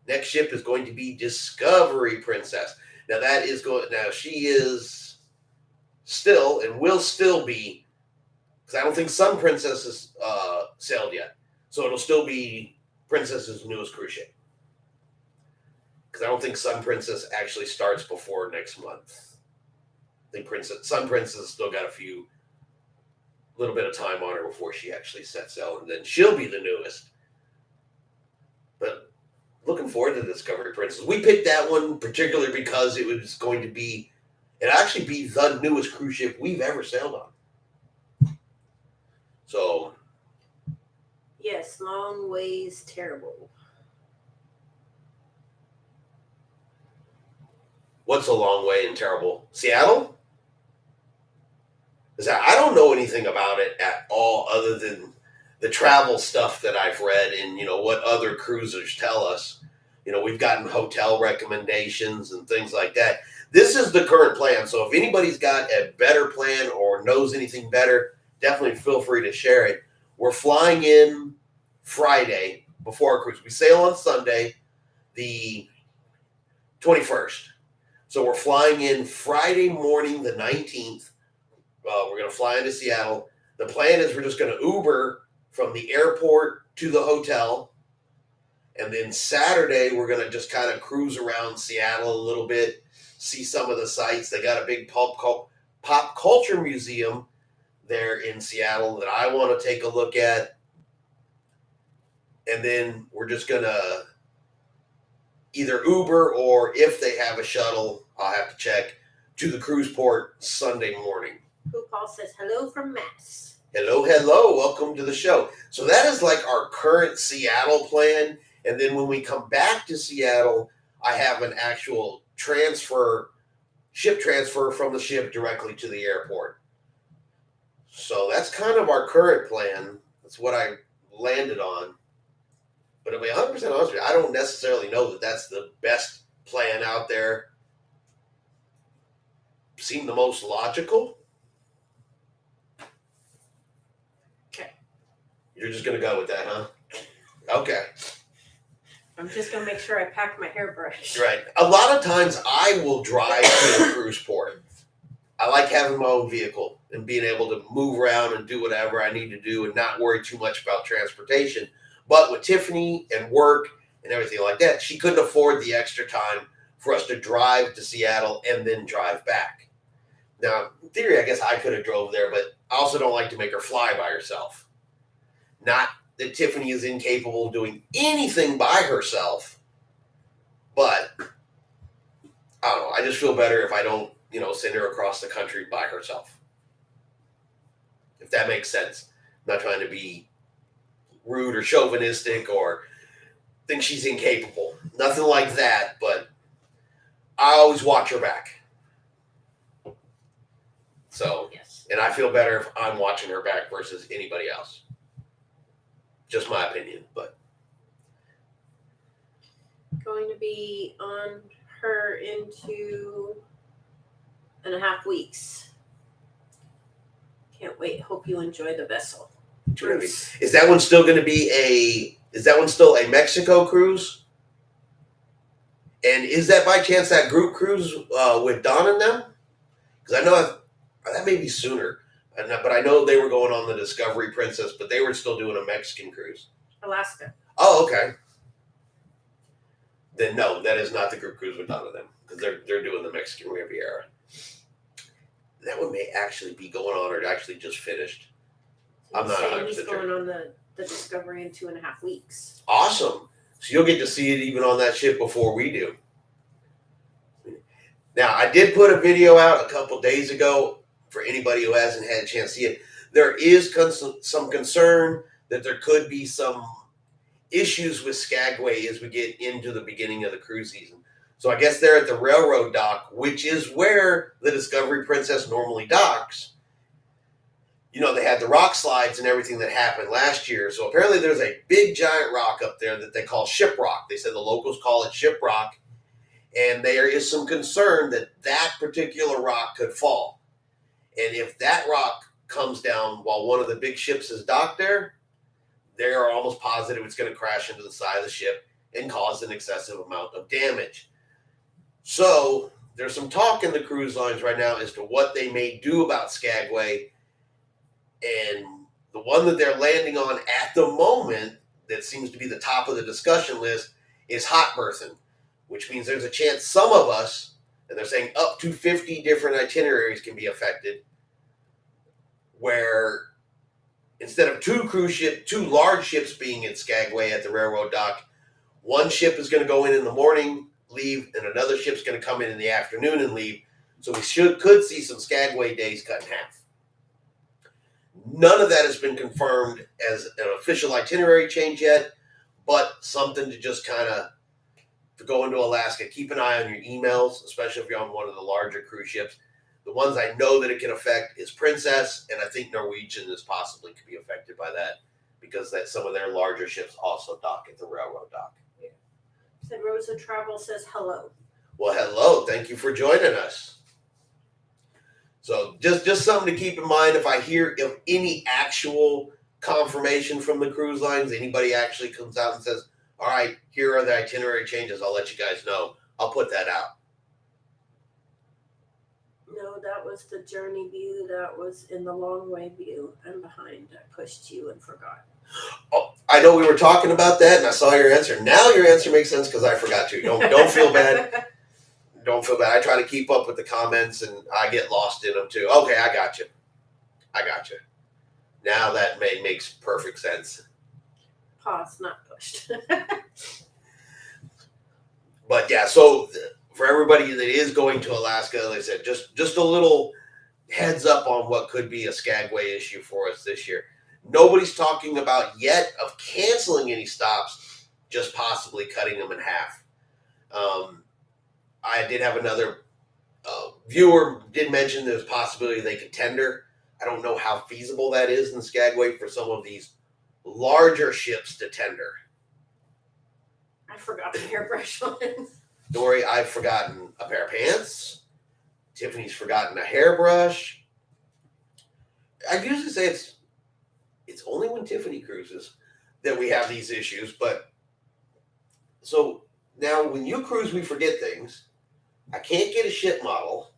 A: Next ship is going to be Discovery Princess. Now she is still and will still be, because I don't think Sun Princess has sailed yet. So it'll still be Princess's newest cruise ship. Because I don't think Sun Princess actually starts before next month. I think Sun Princess still got little bit of time on her before she actually sets sail, and then she'll be the newest. But looking forward to Discovery Princess. We picked that one particularly because it was going to be, actually be the newest cruise ship we've ever sailed on. So,
B: yes, long ways terrible.
A: What's a long way and terrible? Seattle? I don't know anything about it at all other than the travel stuff that I've read and, what other cruisers tell us. We've gotten hotel recommendations and things like that. This is the current plan. So if anybody's got a better plan or knows anything better, definitely feel free to share it. We're flying in Friday before our cruise. We sail on Sunday, the 21st. So we're flying in Friday morning, the 19th. We're going to fly into Seattle. The plan is we're just going to Uber from the airport to the hotel. And then Saturday, we're going to just kind of cruise around Seattle a little bit, see some of the sights. They got a big pop culture museum there in Seattle that I want to take a look at. And then we're just going to either Uber or if they have a shuttle, I'll have to check, to the cruise port Sunday morning.
B: Who Paul says hello from Mass.
A: Hello. Welcome to the show. So that is like our current Seattle plan. And then when we come back to Seattle, I have an actual ship transfer from the ship directly to the airport. So that's kind of our current plan. That's what I landed on. But to be 100% honest with you, I don't necessarily know that that's the best plan out there. Seem the most logical.
B: Okay.
A: You're just going to go with that, huh? Okay.
B: I'm just going to make sure I pack my hairbrush.
A: Right. A lot of times I will drive to the cruise port. I like having my own vehicle and being able to move around and do whatever I need to do and not worry too much about transportation. But with Tiffany and work and everything like that, she couldn't afford the extra time for us to drive to Seattle and then drive back. Now, in theory, I guess I could have drove there, but I also don't like to make her fly by herself. Not that Tiffany is incapable of doing anything by herself, but I don't know. I just feel better if I don't, send her across the country by herself. If that makes sense. I'm not trying to be rude or chauvinistic or think she's incapable. Nothing like that, but I always watch her back. So,
B: yes.
A: And I feel better if I'm watching her back versus anybody else. Just my opinion, but
B: going to be on her in 2.5 weeks. Can't wait. Hope you enjoy the vessel. Bruce.
A: Is that one still going to be Is that one still a Mexico cruise? And is that by chance that group cruise with Don and them? Because I know that may be sooner. But I know they were going on the Discovery Princess, but they were still doing a Mexican cruise.
B: Alaska.
A: Oh, okay. Then no, that is not the group cruise with Don and them, because they're doing the Mexican Riviera. That one may actually be going on, or actually just finished. I'm not 100%
B: He's
A: sure.
B: going on the Discovery in 2.5 weeks.
A: Awesome. So you'll get to see it even on that ship before we do. Now, I did put a video out a couple days ago for anybody who hasn't had a chance to see it. There is some concern that there could be some issues with Skagway as we get into the beginning of the cruise season. So I guess they're at the railroad dock, which is where the Discovery Princess normally docks. You know, they had the rock slides and everything that happened last year. So apparently there's a big giant rock up there that they call Ship Rock. They said the locals call it Ship Rock. And there is some concern that that particular rock could fall. And if that rock comes down while one of the big ships is docked there, they are almost positive it's going to crash into the side of the ship and cause an excessive amount of damage. So there's some talk in the cruise lines right now as to what they may do about Skagway. And the one that they're landing on at the moment that seems to be the top of the discussion list is hot berthing, which means there's a chance some of us, and they're saying up to 50 different itineraries can be affected, where instead of two large ships being in Skagway at the railroad dock, one ship is going to go in the morning, leave, and another ship's going to come in the afternoon and leave. So we could see some Skagway days cut in half. None of that has been confirmed as an official itinerary change yet, but something to just kind of, to go into Alaska, keep an eye on your emails, especially if you're on one of the larger cruise ships. The ones I know that it can affect is Princess, and I think Norwegian is possibly could be affected by that because that some of their larger ships also dock at the railroad dock.
B: Yeah. So Rosa Travel says hello.
A: Well, hello. Thank you for joining us. So just something to keep in mind. If I hear of any actual confirmation from the cruise lines, anybody actually comes out and says, all right, here are the itinerary changes, I'll let you guys know. I'll put that out.
B: No, that was the journey view. That was in the long way view. I'm behind. I pushed you and forgot.
A: Oh, I know we were talking about that, and I saw your answer. Now your answer makes sense because I forgot to. Don't feel bad. Don't feel bad. I try to keep up with the comments, and I get lost in them too. Okay, I got you. Now that makes perfect sense.
B: Pause, not pushed.
A: But yeah, so for everybody that is going to Alaska, like I said, just a little heads up on what could be a Skagway issue for us this year. Nobody's talking about yet of canceling any stops, just possibly cutting them in half. I did have another viewer did mention there's a possibility they could tender. I don't know how feasible that is in Skagway for some of these larger ships to tender.
B: I forgot the hairbrush ones.
A: Dory, I've forgotten a pair of pants. Tiffany's forgotten a hairbrush. I usually say it's only when Tiffany cruises that we have these issues, but so now when you cruise, we forget things. I can't get a ship model.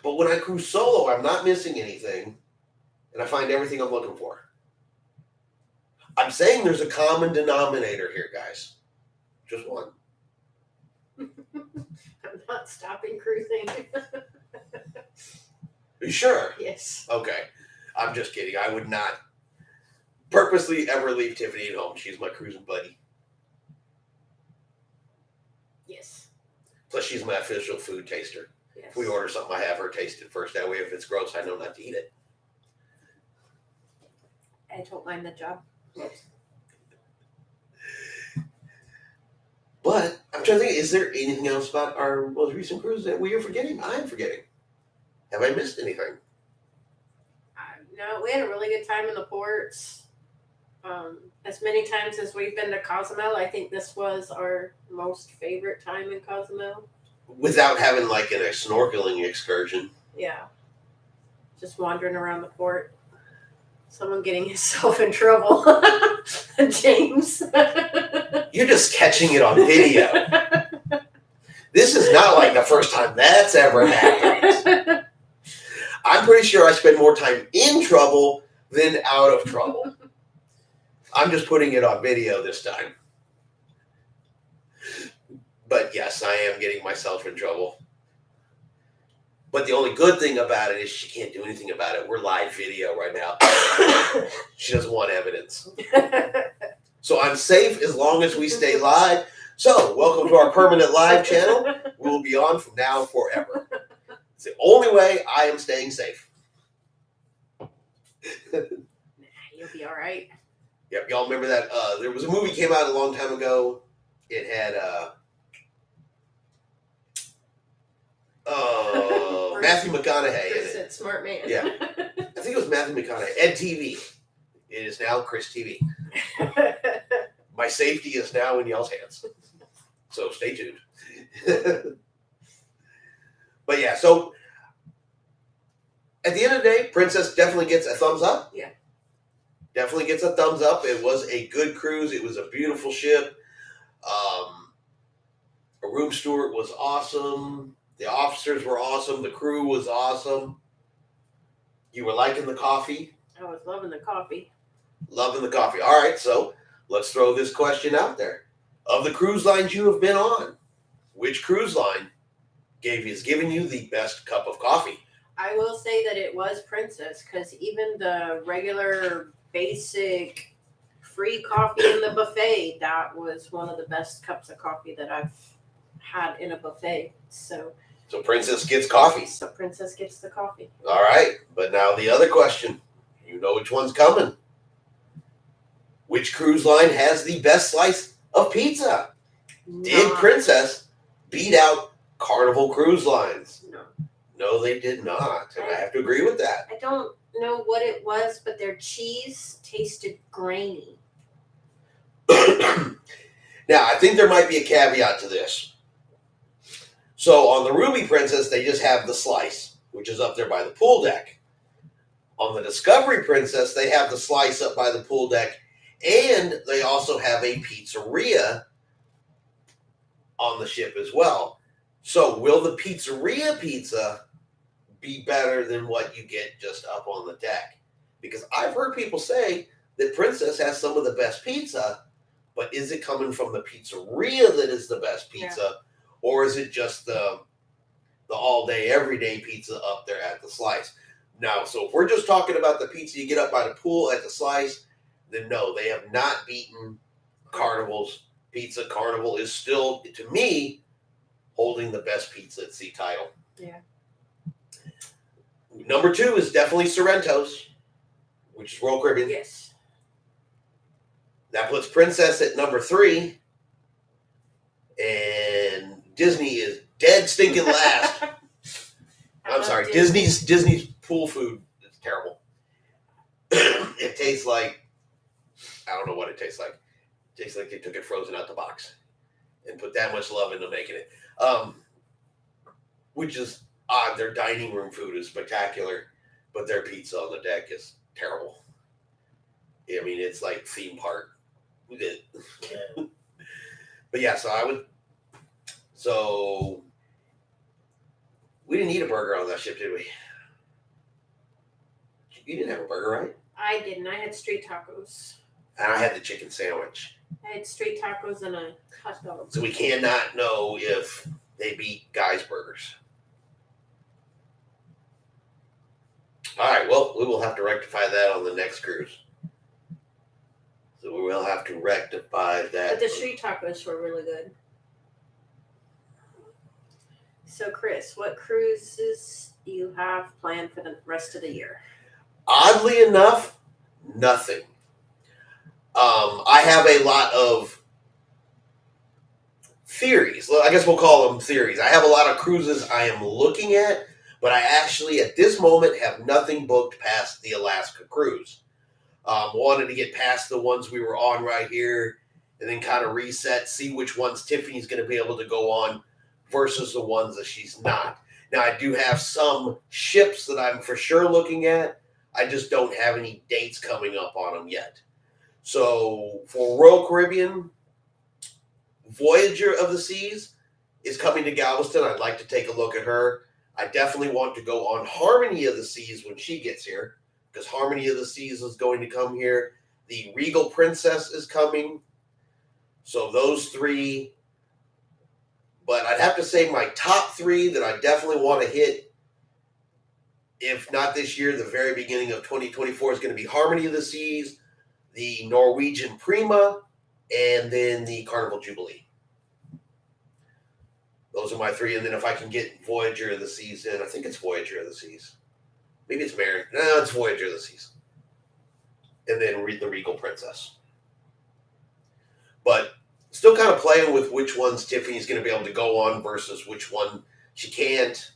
A: But when I cruise solo, I'm not missing anything, and I find everything I'm looking for. I'm saying there's a common denominator here, guys. Just one.
B: I'm not stopping cruising.
A: Are you sure?
B: Yes.
A: Okay. I'm just kidding. I would not purposely ever leave Tiffany at home. She's my cruising buddy.
B: Yes.
A: Plus, she's my official food taster.
B: Yes.
A: If we order something, I have her taste it first. That way, if it's gross, I know not to eat it.
B: I don't mind the job.
A: But I'm trying to think, is there anything else about our most recent cruise that we are forgetting? I'm forgetting. Have I missed anything?
B: No, we had a really good time in the ports. As many times as we've been to Cozumel, I think this was our most favorite time in Cozumel.
A: Without having like a snorkeling excursion.
B: Yeah. Just wandering around the port. Someone getting himself in trouble. James.
A: You're just catching it on video. This is not like the first time that's ever happened. I'm pretty sure I spend more time in trouble than out of trouble. I'm just putting it on video this time. But yes, I am getting myself in trouble. But the only good thing about it is she can't do anything about it. We're live video right now. She doesn't want evidence. So I'm safe as long as we stay live. So welcome to our permanent live channel. We will be on from now forever. It's the only way I am staying safe.
B: You'll be all right.
A: Yep, y'all remember that? There was a movie came out a long time ago. It had Matthew McConaughey in it.
B: Smart man.
A: Yeah, I think it was Matthew McConaughey. Ed TV. It is now Chris TV. My safety is now in y'all's hands. So stay tuned. But yeah, so at the end of the day, Princess definitely gets a thumbs up.
B: Yeah.
A: Definitely gets a thumbs up. It was a good cruise. It was a beautiful ship. A room steward was awesome. The officers were awesome. The crew was awesome. You were liking the coffee?
B: I was loving the coffee.
A: Loving the coffee. All right, so let's throw this question out there. Of the cruise lines you have been on, which cruise line is giving you the best cup of coffee?
B: I will say that it was Princess, because even the regular basic free coffee in the buffet, that was one of the best cups of coffee that I've had in a buffet. So
A: Princess gets coffee.
B: So Princess gets the coffee.
A: All right, but now the other question. You know which one's coming. Which cruise line has the best slice of pizza? Did Princess beat out Carnival Cruise Lines?
B: No.
A: No, they did not. And I have to agree with that.
B: I don't know what it was, but their cheese tasted grainy.
A: Now, I think there might be a caveat to this. So on the Ruby Princess, they just have the slice, which is up there by the pool deck. On the Discovery Princess, they have the slice up by the pool deck, and they also have a pizzeria on the ship as well. So will the pizzeria pizza be better than what you get just up on the deck? Because I've heard people say that Princess has some of the best pizza, but is it coming from the pizzeria that is the best pizza? Yeah. Or is it just the all-day, everyday pizza up there at the slice? Now, so if we're just talking about the pizza you get up by the pool at the slice, then no, they have not beaten Carnival's pizza. Carnival is still, to me, holding the best pizza at sea title.
B: Yeah.
A: Number 2 is definitely Sorrento's, which is Royal Caribbean.
B: Yes.
A: That puts Princess at number 3. And Disney is dead stinking last. I'm sorry, Disney's pool food is terrible. It tastes like, I don't know what it tastes like. It tastes like they took it frozen out the box and put that much love into making it. Which is odd. Their dining room food is spectacular, but their pizza on the deck is terrible. I mean, it's like theme park. But yeah, so we didn't eat a burger on that ship, did we? You didn't have a burger, right?
B: I didn't. I had street tacos.
A: And I had the chicken sandwich.
B: I had street tacos and a hot dog.
A: So we cannot know if they beat Guy's Burgers. All right, well, we will have to rectify that on the next cruise. So we will have to rectify that.
B: But the street tacos were really good. So, Chris, what cruises do you have planned for the rest of the year?
A: Oddly enough, nothing. I have a lot of theories. I guess we'll call them theories. I have a lot of cruises I am looking at, but I actually, at this moment, have nothing booked past the Alaska cruise. Wanted to get past the ones we were on right here and then kind of reset, see which ones Tiffany's going to be able to go on versus the ones that she's not. Now, I do have some ships that I'm for sure looking at. I just don't have any dates coming up on them yet. So for Royal Caribbean, Voyager of the Seas is coming to Galveston. I'd like to take a look at her. I definitely want to go on Harmony of the Seas when she gets here, because Harmony of the Seas is going to come here. The Regal Princess is coming. So those three. But I'd have to say my top three that I definitely want to hit, if not this year, the very beginning of 2024, is going to be Harmony of the Seas, the Norwegian Prima, and then the Carnival Jubilee. Those are my three. And then if I can get Voyager of the Seas in, I think it's Voyager of the Seas. Maybe it's Mary. No, it's Voyager of the Seas. And then the Regal Princess. But still kind of playing with which ones Tiffany's going to be able to go on versus which one she can't,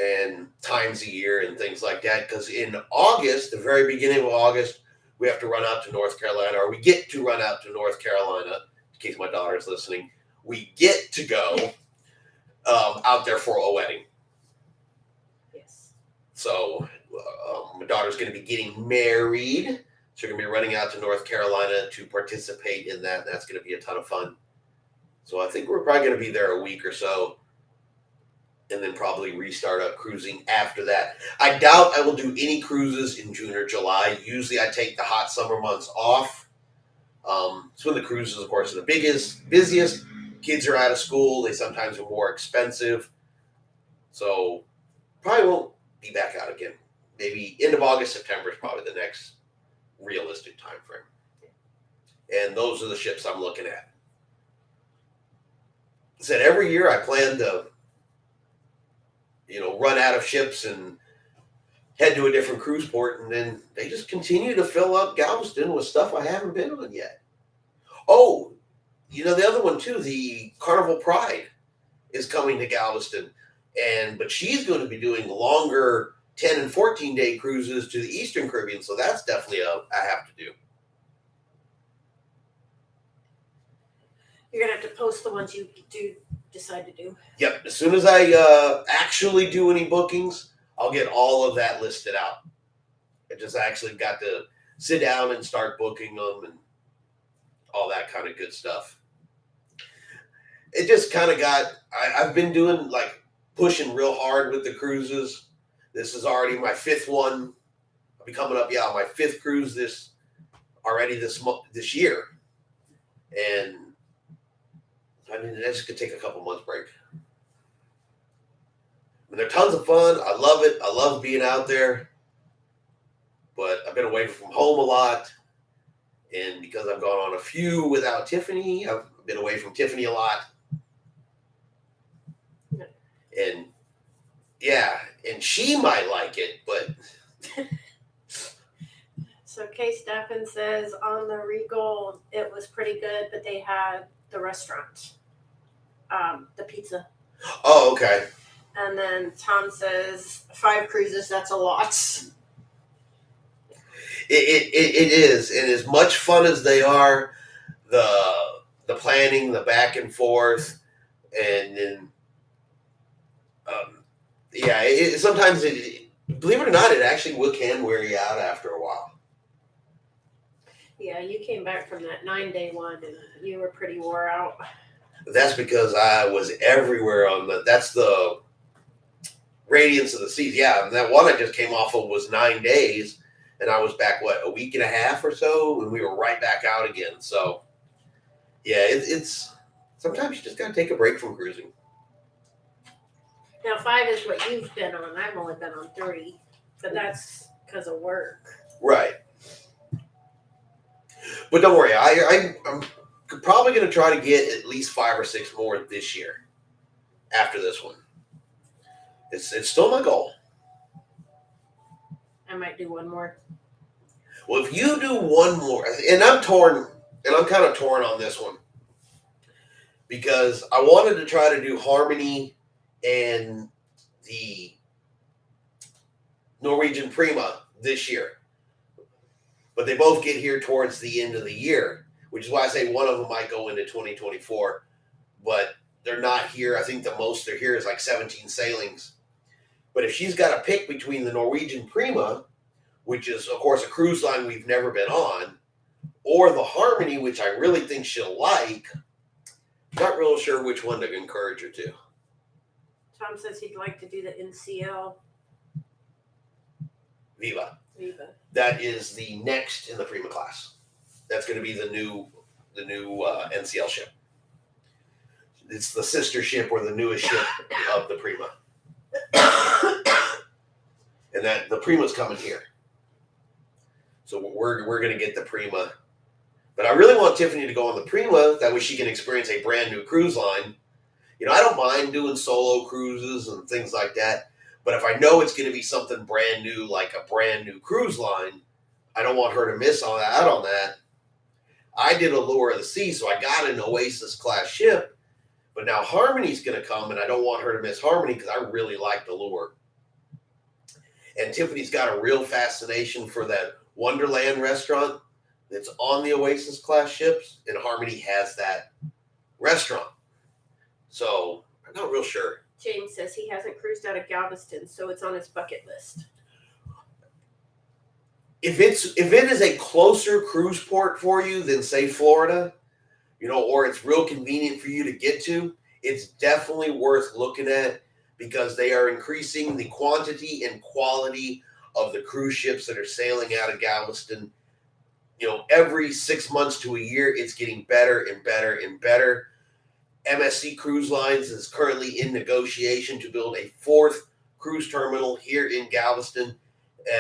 A: and times a year and things like that. Because in August, the very beginning of August, we have to run out to North Carolina, or we get to run out to North Carolina, in case my daughter's listening. We get to go out there for a wedding.
B: Yes.
A: So my daughter's going to be getting married. So we're going to be running out to North Carolina to participate in that. That's going to be a ton of fun. So I think we're probably going to be there a week or so, and then probably restart up cruising after that. I doubt I will do any cruises in June or July. Usually I take the hot summer months off. It's when the cruises, of course, are the busiest. Kids are out of school. They sometimes are more expensive. So probably won't be back out again. Maybe end of August, September is probably the next realistic time frame. And those are the ships I'm looking at. I said every year I plan to, run out of ships and head to a different cruise port, and then they just continue to fill up Galveston with stuff I haven't been on yet. Oh, the other one too, the Carnival Pride is coming to Galveston, but she's going to be doing longer 10 and 14-day cruises to the Eastern Caribbean, so that's definitely I have to do.
B: You're going to have to post the ones you do decide to do.
A: Yep. As soon as I actually do any bookings, I'll get all of that listed out. I just actually got to sit down and start booking them and all that kind of good stuff. It just kind of I've been doing, pushing real hard with the cruises. This is already my fifth one. I'll be coming up, my fifth cruise this year. And that's going to take a couple months break. And they're tons of fun. I love it. I love being out there. But I've been away from home a lot. And because I've gone on a few without Tiffany, I've been away from Tiffany a lot. And and she might like it, but.
B: So Kay Steffen says on the Regal, it was pretty good, but they had the restaurant, the pizza.
A: Oh, okay.
B: And then Tom says 5 cruises, that's a lot.
A: It is, and as much fun as they are, the planning, the back and forth, and then sometimes believe it or not, it actually can wear you out after a while.
B: Yeah, you came back from that 9-day one and you were pretty wore out.
A: That's because I was everywhere that's the Radiance of the Seas. Yeah, and that one I just came off of was 9 days, and I was back, a week and a half or so, and we were right back out again. So, yeah, it's sometimes you just got to take a break from cruising.
B: Now, 5 is what you've been on. I've only been on 3, but that's because of work.
A: Right. But don't worry, I'm probably going to try to get at least 5 or 6 more this year after this one. It's still my goal.
B: I might do one more.
A: Well, if you do one more, and I'm kind of torn on this one, because I wanted to try to do Harmony and the Norwegian Prima this year. but they both get here towards the end of the year, which is why I say one of them might go into 2024, but they're not here. I think the most they're here is like 17 sailings. But if she's got to pick between the Norwegian Prima, which is, of course, a cruise line we've never been on, or the Harmony, which I really think she'll like, not real sure which one to encourage her to.
B: Tom says he'd like to do the NCL.
A: Viva.
B: Viva.
A: That is the next in the Prima class. That's going to be the new NCL ship. It's the sister ship or the newest ship of the Prima. And that the Prima's coming here. So we're going to get the Prima. But I really want Tiffany to go on the Prima. That way she can experience a brand new cruise line. You know, I don't mind doing solo cruises and things like that. But if I know it's going to be something brand new, like a brand new cruise line, I don't want her to miss out on that. I did Allure of the Sea, so I got an Oasis class ship. But now Harmony's going to come, and I don't want her to miss Harmony because I really liked Allure. And Tiffany's got a real fascination for that Wonderland restaurant that's on the Oasis class ships, and Harmony has that restaurant. So I'm not real sure.
B: James says he hasn't cruised out of Galveston, so it's on his bucket list.
A: If it is a closer cruise port for you than, say, Florida, you know, or it's real convenient for you to get to, it's definitely worth looking at because they are increasing the quantity and quality of the cruise ships that are sailing out of Galveston. You know, every 6 months to a year, it's getting better and better and better. MSC Cruise Lines is currently in negotiation to build a 4th cruise terminal here in Galveston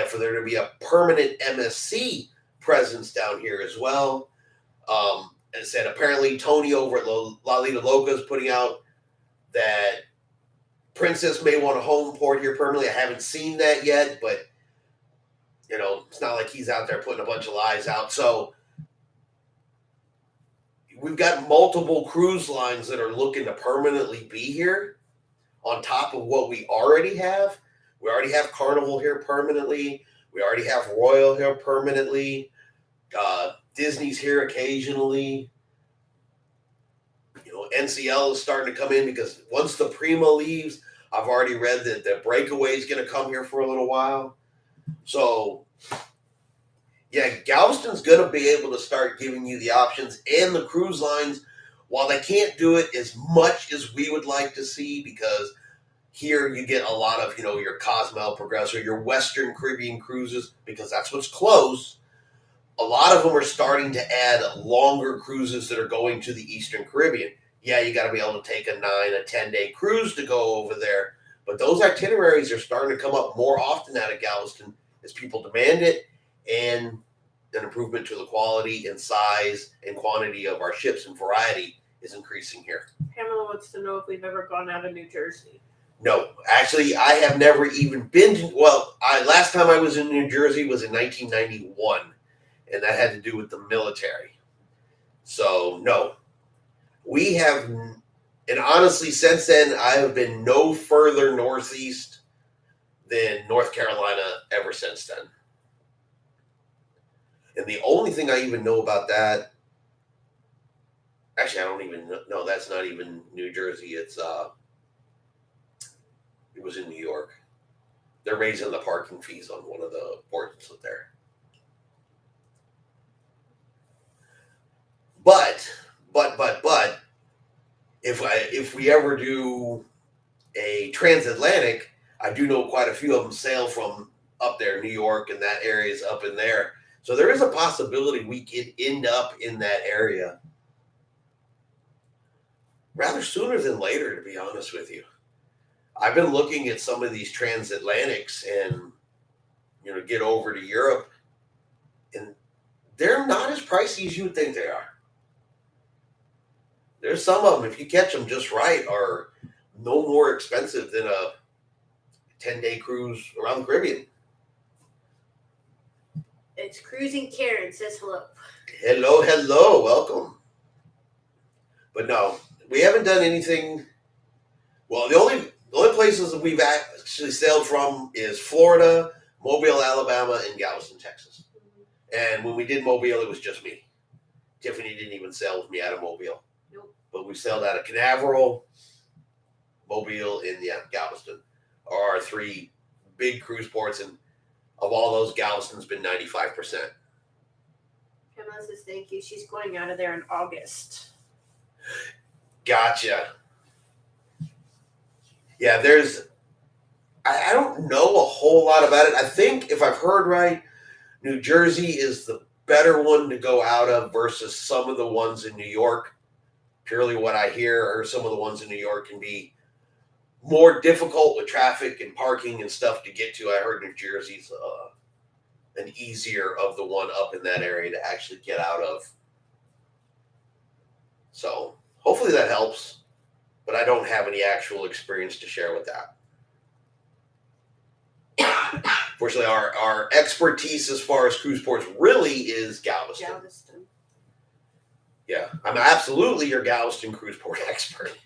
A: for there to be a permanent MSC presence down here as well. As I said, apparently Tony over at La Lita Loca is putting out that Princess may want a home port here permanently. I haven't seen that yet, but you know, it's not like he's out there putting a bunch of lies out. So we've got multiple cruise lines that are looking to permanently be here on top of what we already have. We already have Carnival here permanently. We already have Royal here permanently. Disney's here occasionally. You know, NCL is starting to come in because once the Prima leaves, I've already read that the Breakaway is going to come here for a little while. So, yeah, Galveston's going to be able to start giving you the options and the cruise lines, while they can't do it as much as we would like to see, because here you get a lot of, you know, your Cozumel, Progreso, your Western Caribbean cruises, because that's what's close. A lot of them are starting to add longer cruises that are going to the Eastern Caribbean. Yeah, you got to be able to take a 9, a 10-day cruise to go over there. But those itineraries are starting to come up more often out of Galveston as people demand it, and an improvement to the quality and size and quantity of our ships and variety is increasing here.
B: Pamela wants to know if we've ever gone out of New Jersey.
A: No, actually, I have never even been to, last time I was in New Jersey was in 1991, and that had to do with the military. So, no. We have, and honestly, since then, I have been no further northeast than North Carolina ever since then. And the only thing I even know about that, actually, I don't even know, that's not even New Jersey. It was in New York. They're raising the parking fees on one of the ports there. But, if we ever do a transatlantic, I do know quite a few of them sail from up there, New York, and that area is up in there. So there is a possibility we could end up in that area rather sooner than later, to be honest with you. I've been looking at some of these transatlantics and, you know, get over to Europe, and they're not as pricey as you would think they are. There's some of them, if you catch them just right, are no more expensive than a 10-day cruise around the Caribbean.
B: It's Cruising Karen says hello.
A: Hello, welcome. But no, we haven't done anything. Well, the only places that we've actually sailed from is Florida, Mobile, Alabama, and Galveston, Texas. And when we did Mobile, it was just me. Tiffany didn't even sail with me out of Mobile.
B: Nope.
A: But we sailed out of Canaveral, Mobile, and Galveston are our three big cruise ports. And of all those, Galveston's been 95%.
B: Emma says thank you. She's going out of there in August.
A: Gotcha. Yeah, I don't know a whole lot about it. I think if I've heard right, New Jersey is the better one to go out of versus some of the ones in New York. Purely what I hear, or some of the ones in New York can be more difficult with traffic and parking and stuff to get to. I heard New Jersey's an easier of the one up in that area to actually get out of. So hopefully that helps, but I don't have any actual experience to share with that. Fortunately, our expertise as far as cruise ports really is Galveston. Yeah, I'm absolutely your Galveston cruise port expert.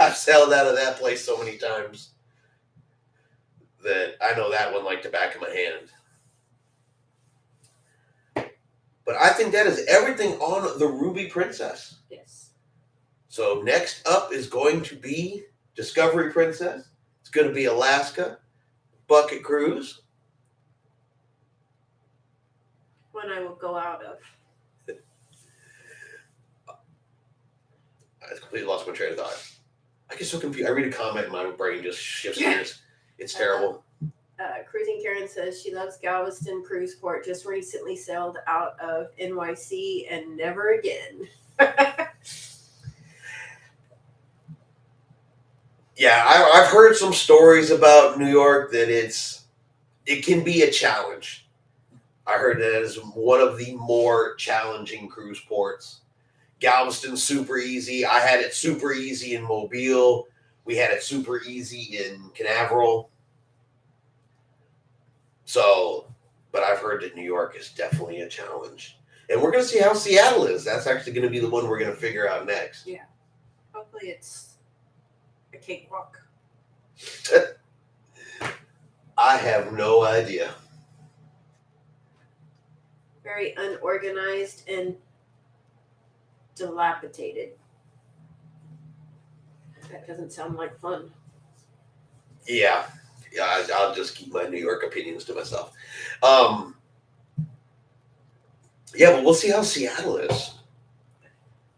A: I've sailed out of that place so many times that I know that one like the back of my hand. But I think that is everything on the Ruby Princess.
B: Yes.
A: So next up is going to be Discovery Princess. It's going to be Alaska, Bucket Cruise.
B: One I will go out of.
A: I completely lost my train of thought. I get so confused. I read a comment and my brain just shifts gears. It's terrible.
B: Cruising Karen says she loves Galveston Cruise Port. Just recently sailed out of NYC and never again.
A: Yeah, I've heard some stories about New York that it can be a challenge. I heard that as one of the more challenging cruise ports. Galveston's super easy. I had it super easy in Mobile. We had it super easy in Canaveral. So, but I've heard that New York is definitely a challenge. And we're going to see how Seattle is. That's actually going to be the one we're going to figure out next.
B: Yeah. Hopefully it's a cakewalk.
A: I have no idea.
B: Very unorganized and dilapidated. That doesn't sound like fun.
A: Yeah, I'll just keep my New York opinions to myself. Yeah, but we'll see how Seattle is.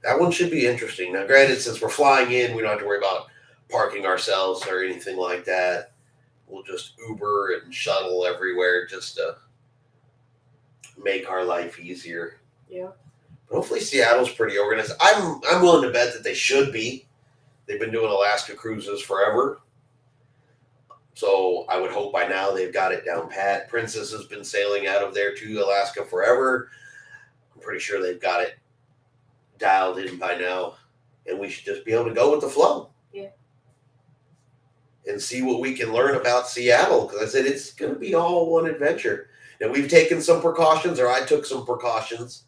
A: That one should be interesting. Now, granted, since we're flying in, we don't have to worry about parking ourselves or anything like that. We'll just Uber and shuttle everywhere just to make our life easier.
B: Yeah.
A: But hopefully Seattle's pretty organized. I'm willing to bet that they should be. They've been doing Alaska cruises forever. So I would hope by now they've got it down pat. Princess has been sailing out of there to Alaska forever. I'm pretty sure they've got it dialed in by now. And we should just be able to go with the flow.
B: Yeah.
A: And see what we can learn about Seattle. Because I said it's going to be all one adventure. Now, we've taken some precautions, or I took some precautions.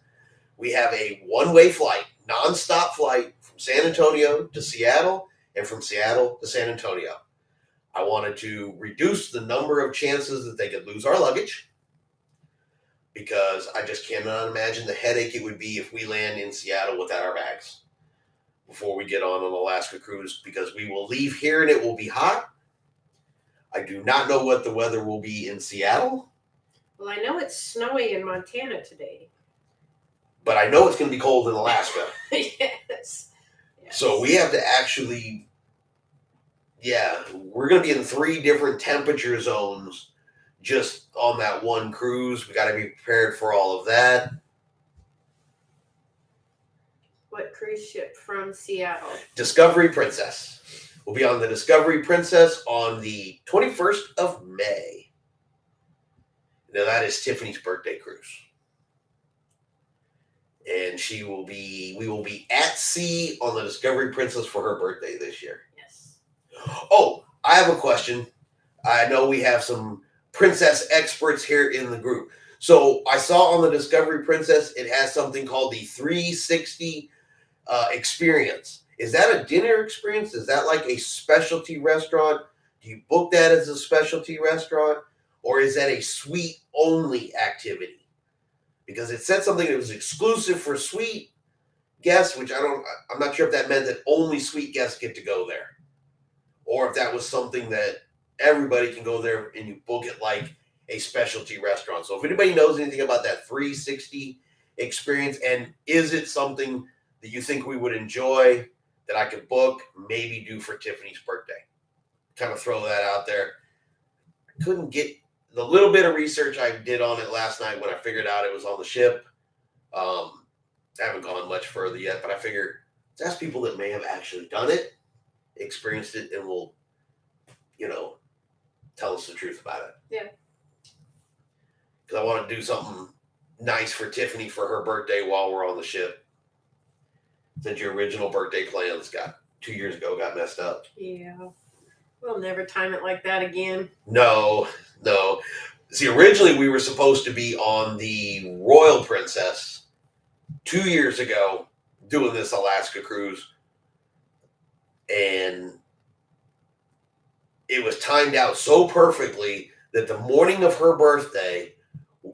A: We have a one-way flight, non-stop flight from San Antonio to Seattle and from Seattle to San Antonio. I wanted to reduce the number of chances that they could lose our luggage because I just cannot imagine the headache it would be if we land in Seattle without our bags before we get on an Alaska cruise, because we will leave here and it will be hot. I do not know what the weather will be in Seattle.
B: Well, I know it's snowy in Montana today.
A: But I know it's going to be cold in Alaska.
B: Yes.
A: So we have to actually, we're going to be in 3 different temperature zones just on that one cruise. We got to be prepared for all of that.
B: What cruise ship from Seattle?
A: Discovery Princess. We'll be on the Discovery Princess on the 21st of May. Now that is Tiffany's birthday cruise. And we will be at sea on the Discovery Princess for her birthday this year.
B: Yes.
A: Oh, I have a question. I know we have some princess experts here in the group. So I saw on the Discovery Princess, it has something called the 360 experience. Is that a dinner experience? Is that like a specialty restaurant? Do you book that as a specialty restaurant? Or is that a suite only activity? because it said something that was exclusive for suite guests, which I'm not sure if that meant that only suite guests get to go there, or if that was something that everybody can go there and you book it like a specialty restaurant. So if anybody knows anything about that 360 experience, and is it something that you think we would enjoy that I could book, maybe do for Tiffany's birthday, kind of throw that out there. I couldn't get the little bit of research I did on it last night when I figured out it was on the ship. I haven't gone much further yet, but I figure let's ask people that may have actually done it, experienced it, and will, tell us the truth about it.
B: Yeah.
A: Because I want to do something nice for Tiffany for her birthday while we're on the ship. Since your original birthday plans 2 years ago got messed up.
B: Yeah. We'll never time it like that again.
A: No. See, originally we were supposed to be on the Royal Princess 2 years ago doing this Alaska cruise. And it was timed out so perfectly that the morning of her birthday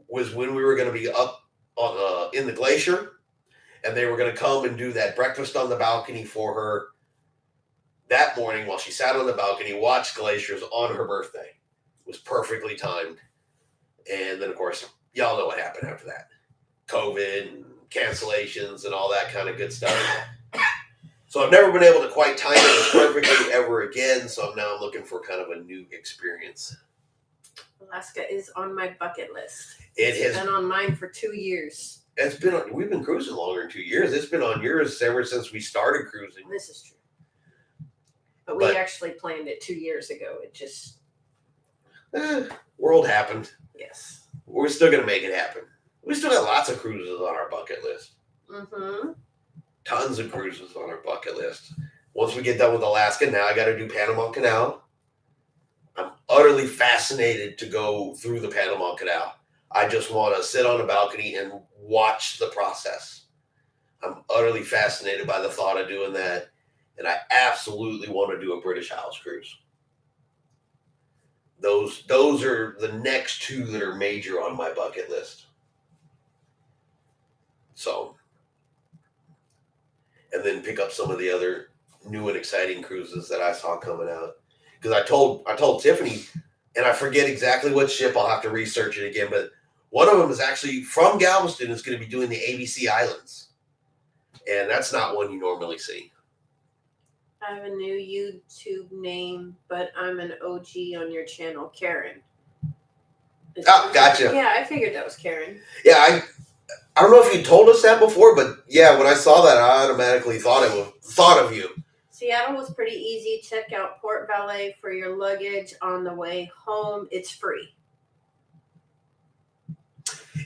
A: was when we were going to be up on in the glacier, and they were going to come and do that breakfast on the balcony for her that morning while she sat on the balcony, watched glaciers on her birthday. It was perfectly timed. And then, of course, y'all know what happened after that. COVID and cancellations and all that kind of good stuff. So I've never been able to quite time it as perfectly ever again. So now I'm looking for kind of a new experience.
B: Alaska is on my bucket list.
A: It's
B: been on mine for 2 years.
A: We've been cruising longer than 2 years. It's been on yours ever since we started cruising.
B: This is true. But we actually planned it 2 years ago. It just...
A: world happened.
B: Yes.
A: We're still going to make it happen. We still got lots of cruises on our bucket list.
B: Mm-hmm.
A: Tons of cruises on our bucket list. Once we get done with Alaska, now I got to do Panama Canal. I'm utterly fascinated to go through the Panama Canal. I just want to sit on a balcony and watch the process. I'm utterly fascinated by the thought of doing that. And I absolutely want to do a British Isles cruise. Those are the next two that are major on my bucket list. So, and then pick up some of the other new and exciting cruises that I saw coming out. Because I told Tiffany, and I forget exactly what ship, I'll have to research it again, but one of them is actually from Galveston, is going to be doing the ABC Islands. And that's not one you normally see.
B: I have a new YouTube name, but I'm an OG on your channel, Karen.
A: Oh, gotcha.
B: Yeah, I figured that was Karen.
A: Yeah, I don't know if you told us that before, but yeah, when I saw that, I automatically thought of you.
B: Seattle was pretty easy. Check out Port Valet for your luggage on the way home. It's free.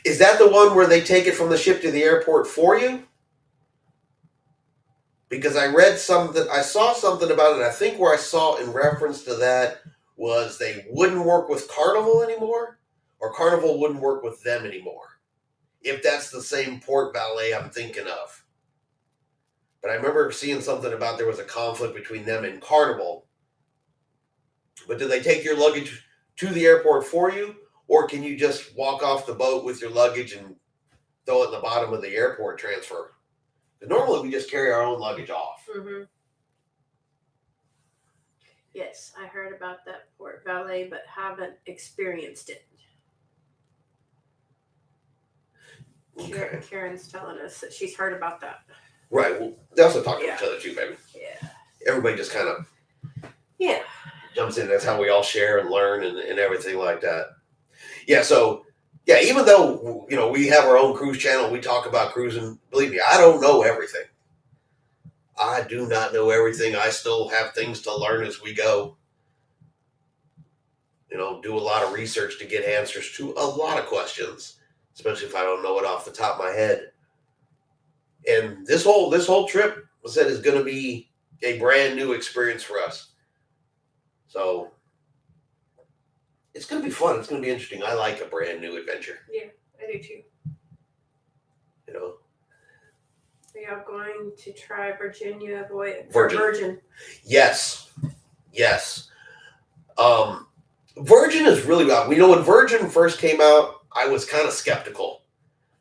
A: Is that the one where they take it from the ship to the airport for you? Because I saw something about it. I think where I saw in reference to that was they wouldn't work with Carnival anymore, or Carnival wouldn't work with them anymore. If that's the same Port Valet I'm thinking of. But I remember seeing something about there was a conflict between them and Carnival. But do they take your luggage to the airport for you? Or can you just walk off the boat with your luggage and throw it in the bottom of the airport transfer? But normally we just carry our own luggage off.
B: Mm-hmm. Yes, I heard about that Port Valet, but haven't experienced it.
A: Okay.
B: Karen's telling us that she's heard about that.
A: Right. Well, they also talk to each other too, baby.
B: Yeah.
A: Everybody just kind of jumps in. That's how we all share and learn and everything like that. Yeah. So, yeah, even though, we have our own cruise channel, we talk about cruising. Believe me, I don't know everything. I do not know everything. I still have things to learn as we go. Do a lot of research to get answers to a lot of questions, especially if I don't know it off the top of my head. And this whole trip, I said, is going to be a brand new experience for us. So it's going to be fun. It's going to be interesting. I like a brand new adventure.
B: Yeah, I do too. Are y'all going to try Virginia Virgin?
A: Yes. Virgin is really good. When Virgin first came out, I was kind of skeptical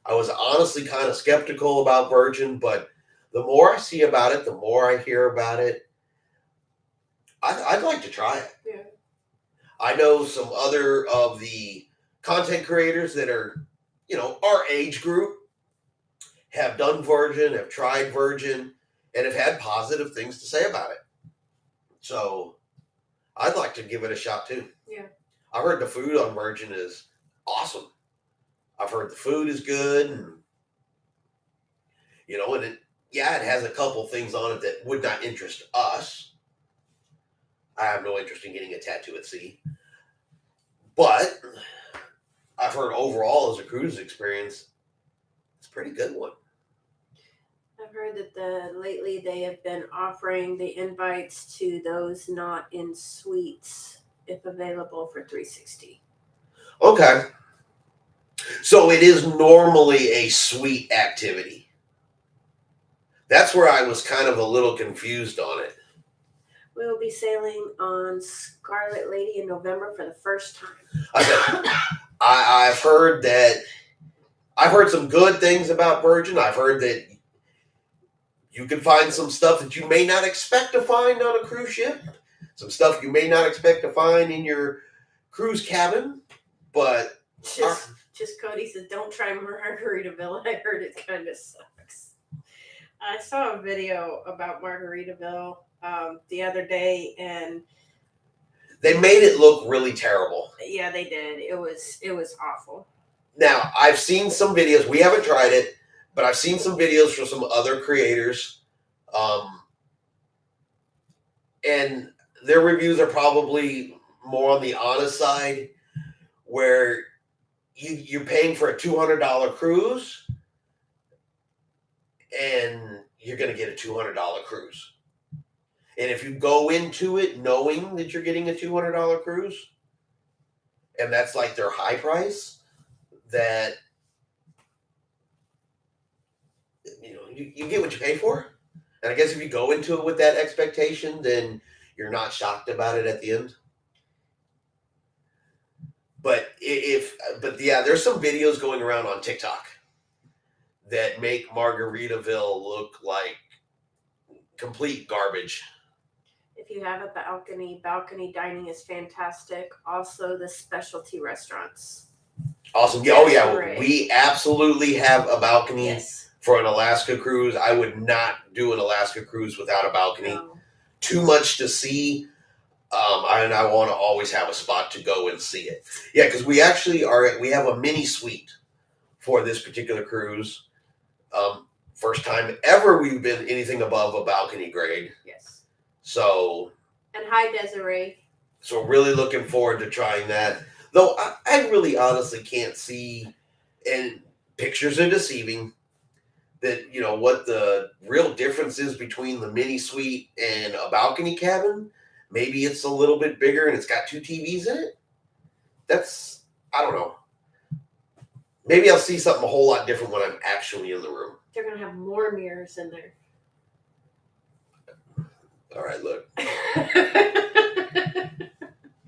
A: I was honestly kind of skeptical about Virgin, but the more I see about it, the more I hear about it, I'd like to try it.
B: Yeah.
A: I know some other of the content creators that are, our age group have done Virgin, have tried Virgin, and have had positive things to say about it. So I'd like to give it a shot too.
B: Yeah.
A: I've heard the food on Virgin is awesome. I've heard the food is good, and it has a couple things on it that would not interest us. I have no interest in getting a tattoo at sea. But I've heard overall as a cruise experience, it's a pretty good one.
B: I've heard that lately they have been offering the invites to those not in suites, if available, for $360.
A: Okay. So it is normally a suite activity. That's where I was kind of a little confused on it.
B: We'll be sailing on Scarlet Lady in November for the first time.
A: I've heard some good things about Virgin. I've heard that you can find some stuff that you may not expect to find on a cruise ship. Some stuff you may not expect to find in your cruise cabin. But
B: just Cody says, don't try Margaritaville. I heard it kind of sucks. I saw a video about Margaritaville the other day, and
A: they made it look really terrible.
B: Yeah, they did. It was awful.
A: Now, I've seen some videos. We haven't tried it, but I've seen some videos from some other creators. And their reviews are probably more on the honest side, where you're paying for a $200 cruise, and you're going to get a $200 cruise. And if you go into it knowing that you're getting a $200 cruise, and that's like their high price, that you get what you pay for. And I guess if you go into it with that expectation, then you're not shocked about it at the end. But there's some videos going around on TikTok that make Margaritaville look like complete garbage.
B: If you have a balcony dining is fantastic. Also, the specialty restaurants.
A: Awesome. Oh, yeah. We absolutely have a balcony.
B: Yes.
A: For an Alaska cruise. I would not do an Alaska cruise without a balcony.
B: No.
A: Too much to see. And I want to always have a spot to go and see it. Yeah, because we have a mini suite for this particular cruise. First time ever we've been anything above a balcony grade.
B: Yes.
A: So.
B: And hi, Desiree.
A: So really looking forward to trying that. Though I really honestly can't see, and pictures are deceiving, that what the real difference is between the mini suite and a balcony cabin. Maybe it's a little bit bigger and it's got 2 TVs in it. I don't know. Maybe I'll see something a whole lot different when I'm actually in the room.
B: They're going to have more mirrors in there.
A: All right, look.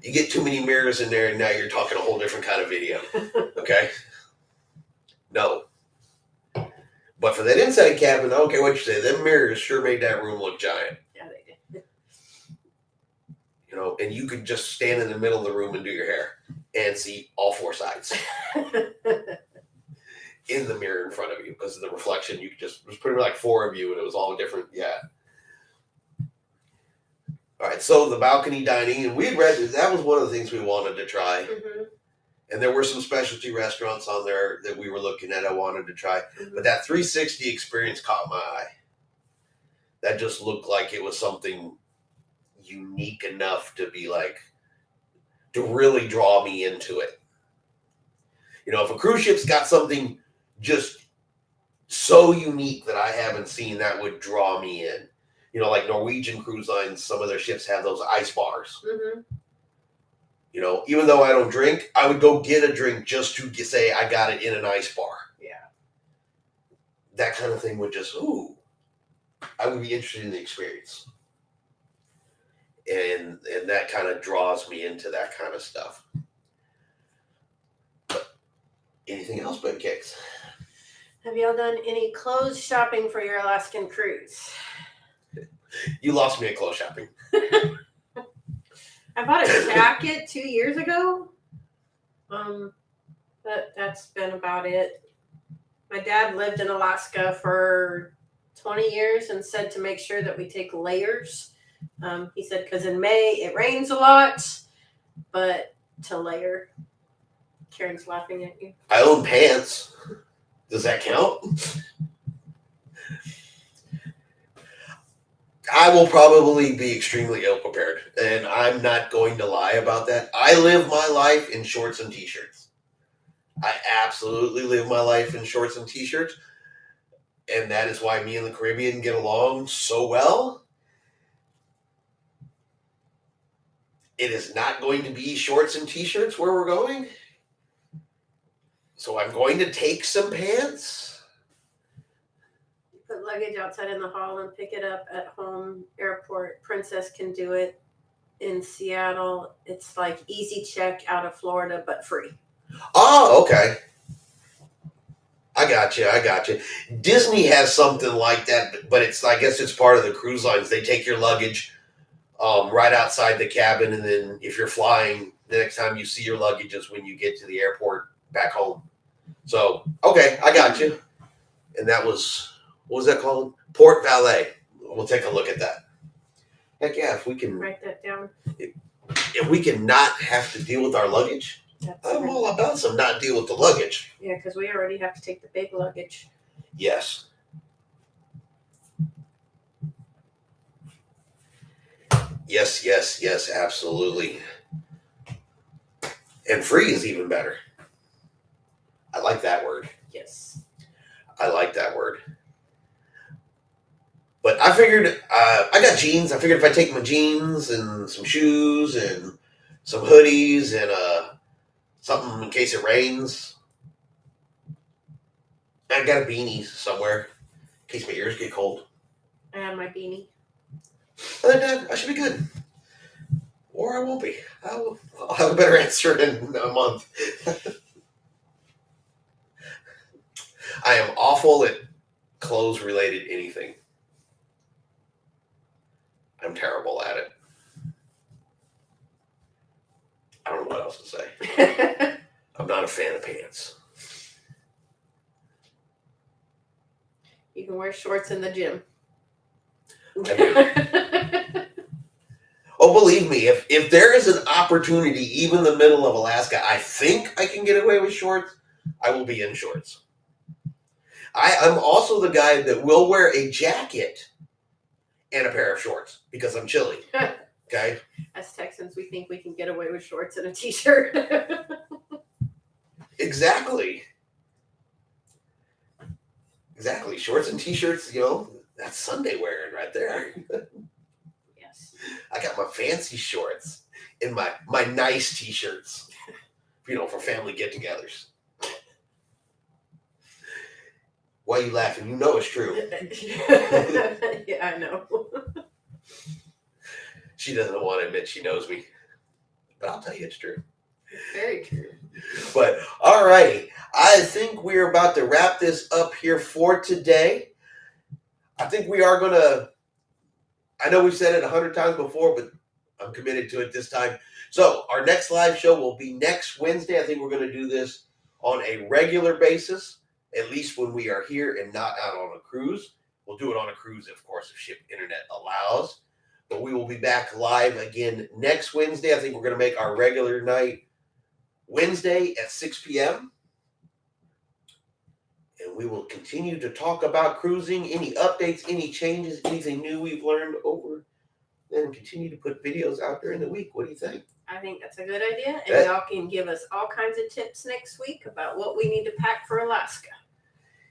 A: You get too many mirrors in there and now you're talking a whole different kind of video. Okay? No. But for that inside cabin, I don't care what you say. Them mirrors sure made that room look giant.
B: Yeah, they did.
A: And you could just stand in the middle of the room and do your hair and see all 4 sides in the mirror in front of you because of the reflection. It was pretty much like 4 of you, and it was all different. Yeah. All right. So the balcony dining, and we had read that was one of the things we wanted to try.
B: Mm-hmm.
A: And there were some specialty restaurants on there that we were looking at. I wanted to try, but that 360 experience caught my eye. That just looked like it was something unique enough to be like, to really draw me into it. If a cruise ship's got something just so unique that I haven't seen, that would draw me in. Like Norwegian Cruise Lines, some of their ships have those ice bars.
B: Mm-hmm.
A: Even though I don't drink, I would go get a drink just to say I got it in an ice bar.
B: Yeah.
A: That kind of thing would just, I would be interested in the experience. And that kind of draws me into that kind of stuff. But anything else, Ben Kicks?
B: Have y'all done any clothes shopping for your Alaskan cruise?
A: You lost me at clothes shopping.
B: I bought a jacket 2 years ago. But that's been about it. My dad lived in Alaska for 20 years and said to make sure that we take layers. He said because in May it rains a lot, but to layer. Karen's laughing at you.
A: I own pants. Does that count? I will probably be extremely ill prepared, and I'm not going to lie about that. I live my life in shorts and t-shirts. I absolutely live my life in shorts and t-shirts, and that is why me and the Caribbean get along so well. It is not going to be shorts and t-shirts where we're going, so I'm going to take some pants.
B: Put luggage outside in the hall and pick it up at home airport. Princess can do it in Seattle. It's like easy check out of Florida, but free.
A: Oh, okay. I got you. Disney has something like that, but I guess it's part of the cruise lines. They take your luggage right outside the cabin, and then if you're flying, the next time you see your luggage is when you get to the airport back home. So, okay, I got you. And that was, what was that called? Port Valet. We'll take a look at that. Heck yeah, if we can
B: write that down.
A: If we can not have to deal with our luggage, I'm all about some not deal with the luggage.
B: Yeah, because we already have to take the big luggage.
A: Yes. Yes, absolutely. And free is even better. I like that word.
B: Yes.
A: I like that word. But I figured, I got jeans. I figured if I take my jeans and some shoes and some hoodies and something in case it rains. I got a beanie somewhere in case my ears get cold.
B: I have my beanie.
A: Other than that, I should be good. Or I won't be. I'll have a better answer in a month. I am awful at clothes-related anything. I'm terrible at it. I don't know what else to say. I'm not a fan of pants.
B: You can wear shorts in the gym.
A: I do. Oh, believe me, if there is an opportunity, even in the middle of Alaska, I think I can get away with shorts, I will be in shorts. I'm also the guy that will wear a jacket and a pair of shorts because I'm chilly. Okay?
B: As Texans, we think we can get away with shorts and a t-shirt.
A: Exactly. Shorts and t-shirts, that's Sunday wearing right there.
B: Yes.
A: I got my fancy shorts and my nice t-shirts, for family get-togethers. Why are you laughing? You know it's true.
B: Yeah, I know.
A: She doesn't want to admit she knows me, but I'll tell you it's true.
B: Very true.
A: But all righty, I think we're about to wrap this up here for today. I think we are going to, I know we've said it 100 times before, but I'm committed to it this time. So our next live show will be next Wednesday. I think we're going to do this on a regular basis, at least when we are here and not out on a cruise. We'll do it on a cruise, of course, if ship internet allows. But we will be back live again next Wednesday. I think we're going to make our regular night Wednesday at 6 p.m. And we will continue to talk about cruising, any updates, any changes, anything new we've learned over, and continue to put videos out during the week. What do you think?
B: I think that's a good idea. And y'all can give us all kinds of tips next week about what we need to pack for Alaska.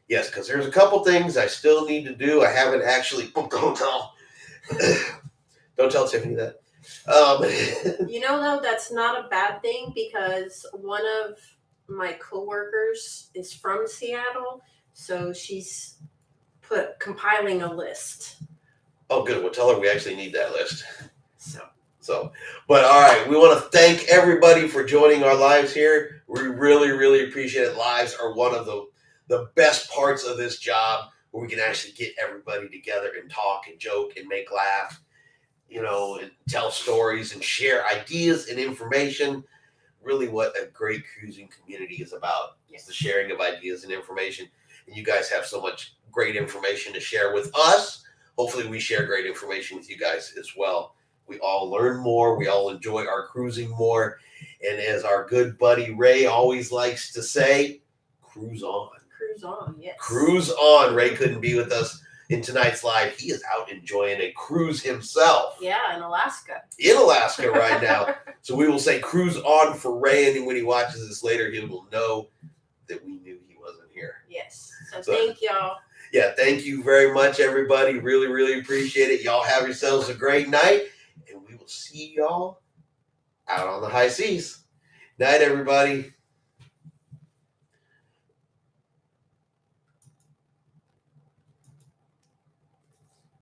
A: Yes, because there's a couple things I still need to do. I haven't actually booked the hotel. Don't tell Tiffany that.
B: Though, that's not a bad thing because one of my coworkers is from Seattle, so she's compiling a list.
A: Oh, good. Well, tell her we actually need that list. So, but all right, we want to thank everybody for joining our lives here. We really, really appreciate it. Lives are one of the best parts of this job where we can actually get everybody together and talk and joke and make laugh, and tell stories and share ideas and information. Really what a great cruising community is about. It's the sharing of ideas and information. And you guys have so much great information to share with us. Hopefully we share great information with you guys as well. We all learn more. We all enjoy our cruising more. And as our good buddy Ray always likes to say, cruise on.
B: Cruise on, yes.
A: Cruise on. Ray couldn't be with us in tonight's live. He is out enjoying a cruise himself.
B: Yeah, in Alaska.
A: In Alaska right now. So we will say cruise on for Ray, and when he watches this later, he will know that we knew he wasn't here.
B: Yes. So thank y'all.
A: Yeah, thank you very much, everybody. Really, really appreciate it. Y'all have yourselves a great night, and we will see y'all out on the high seas. Night, everybody.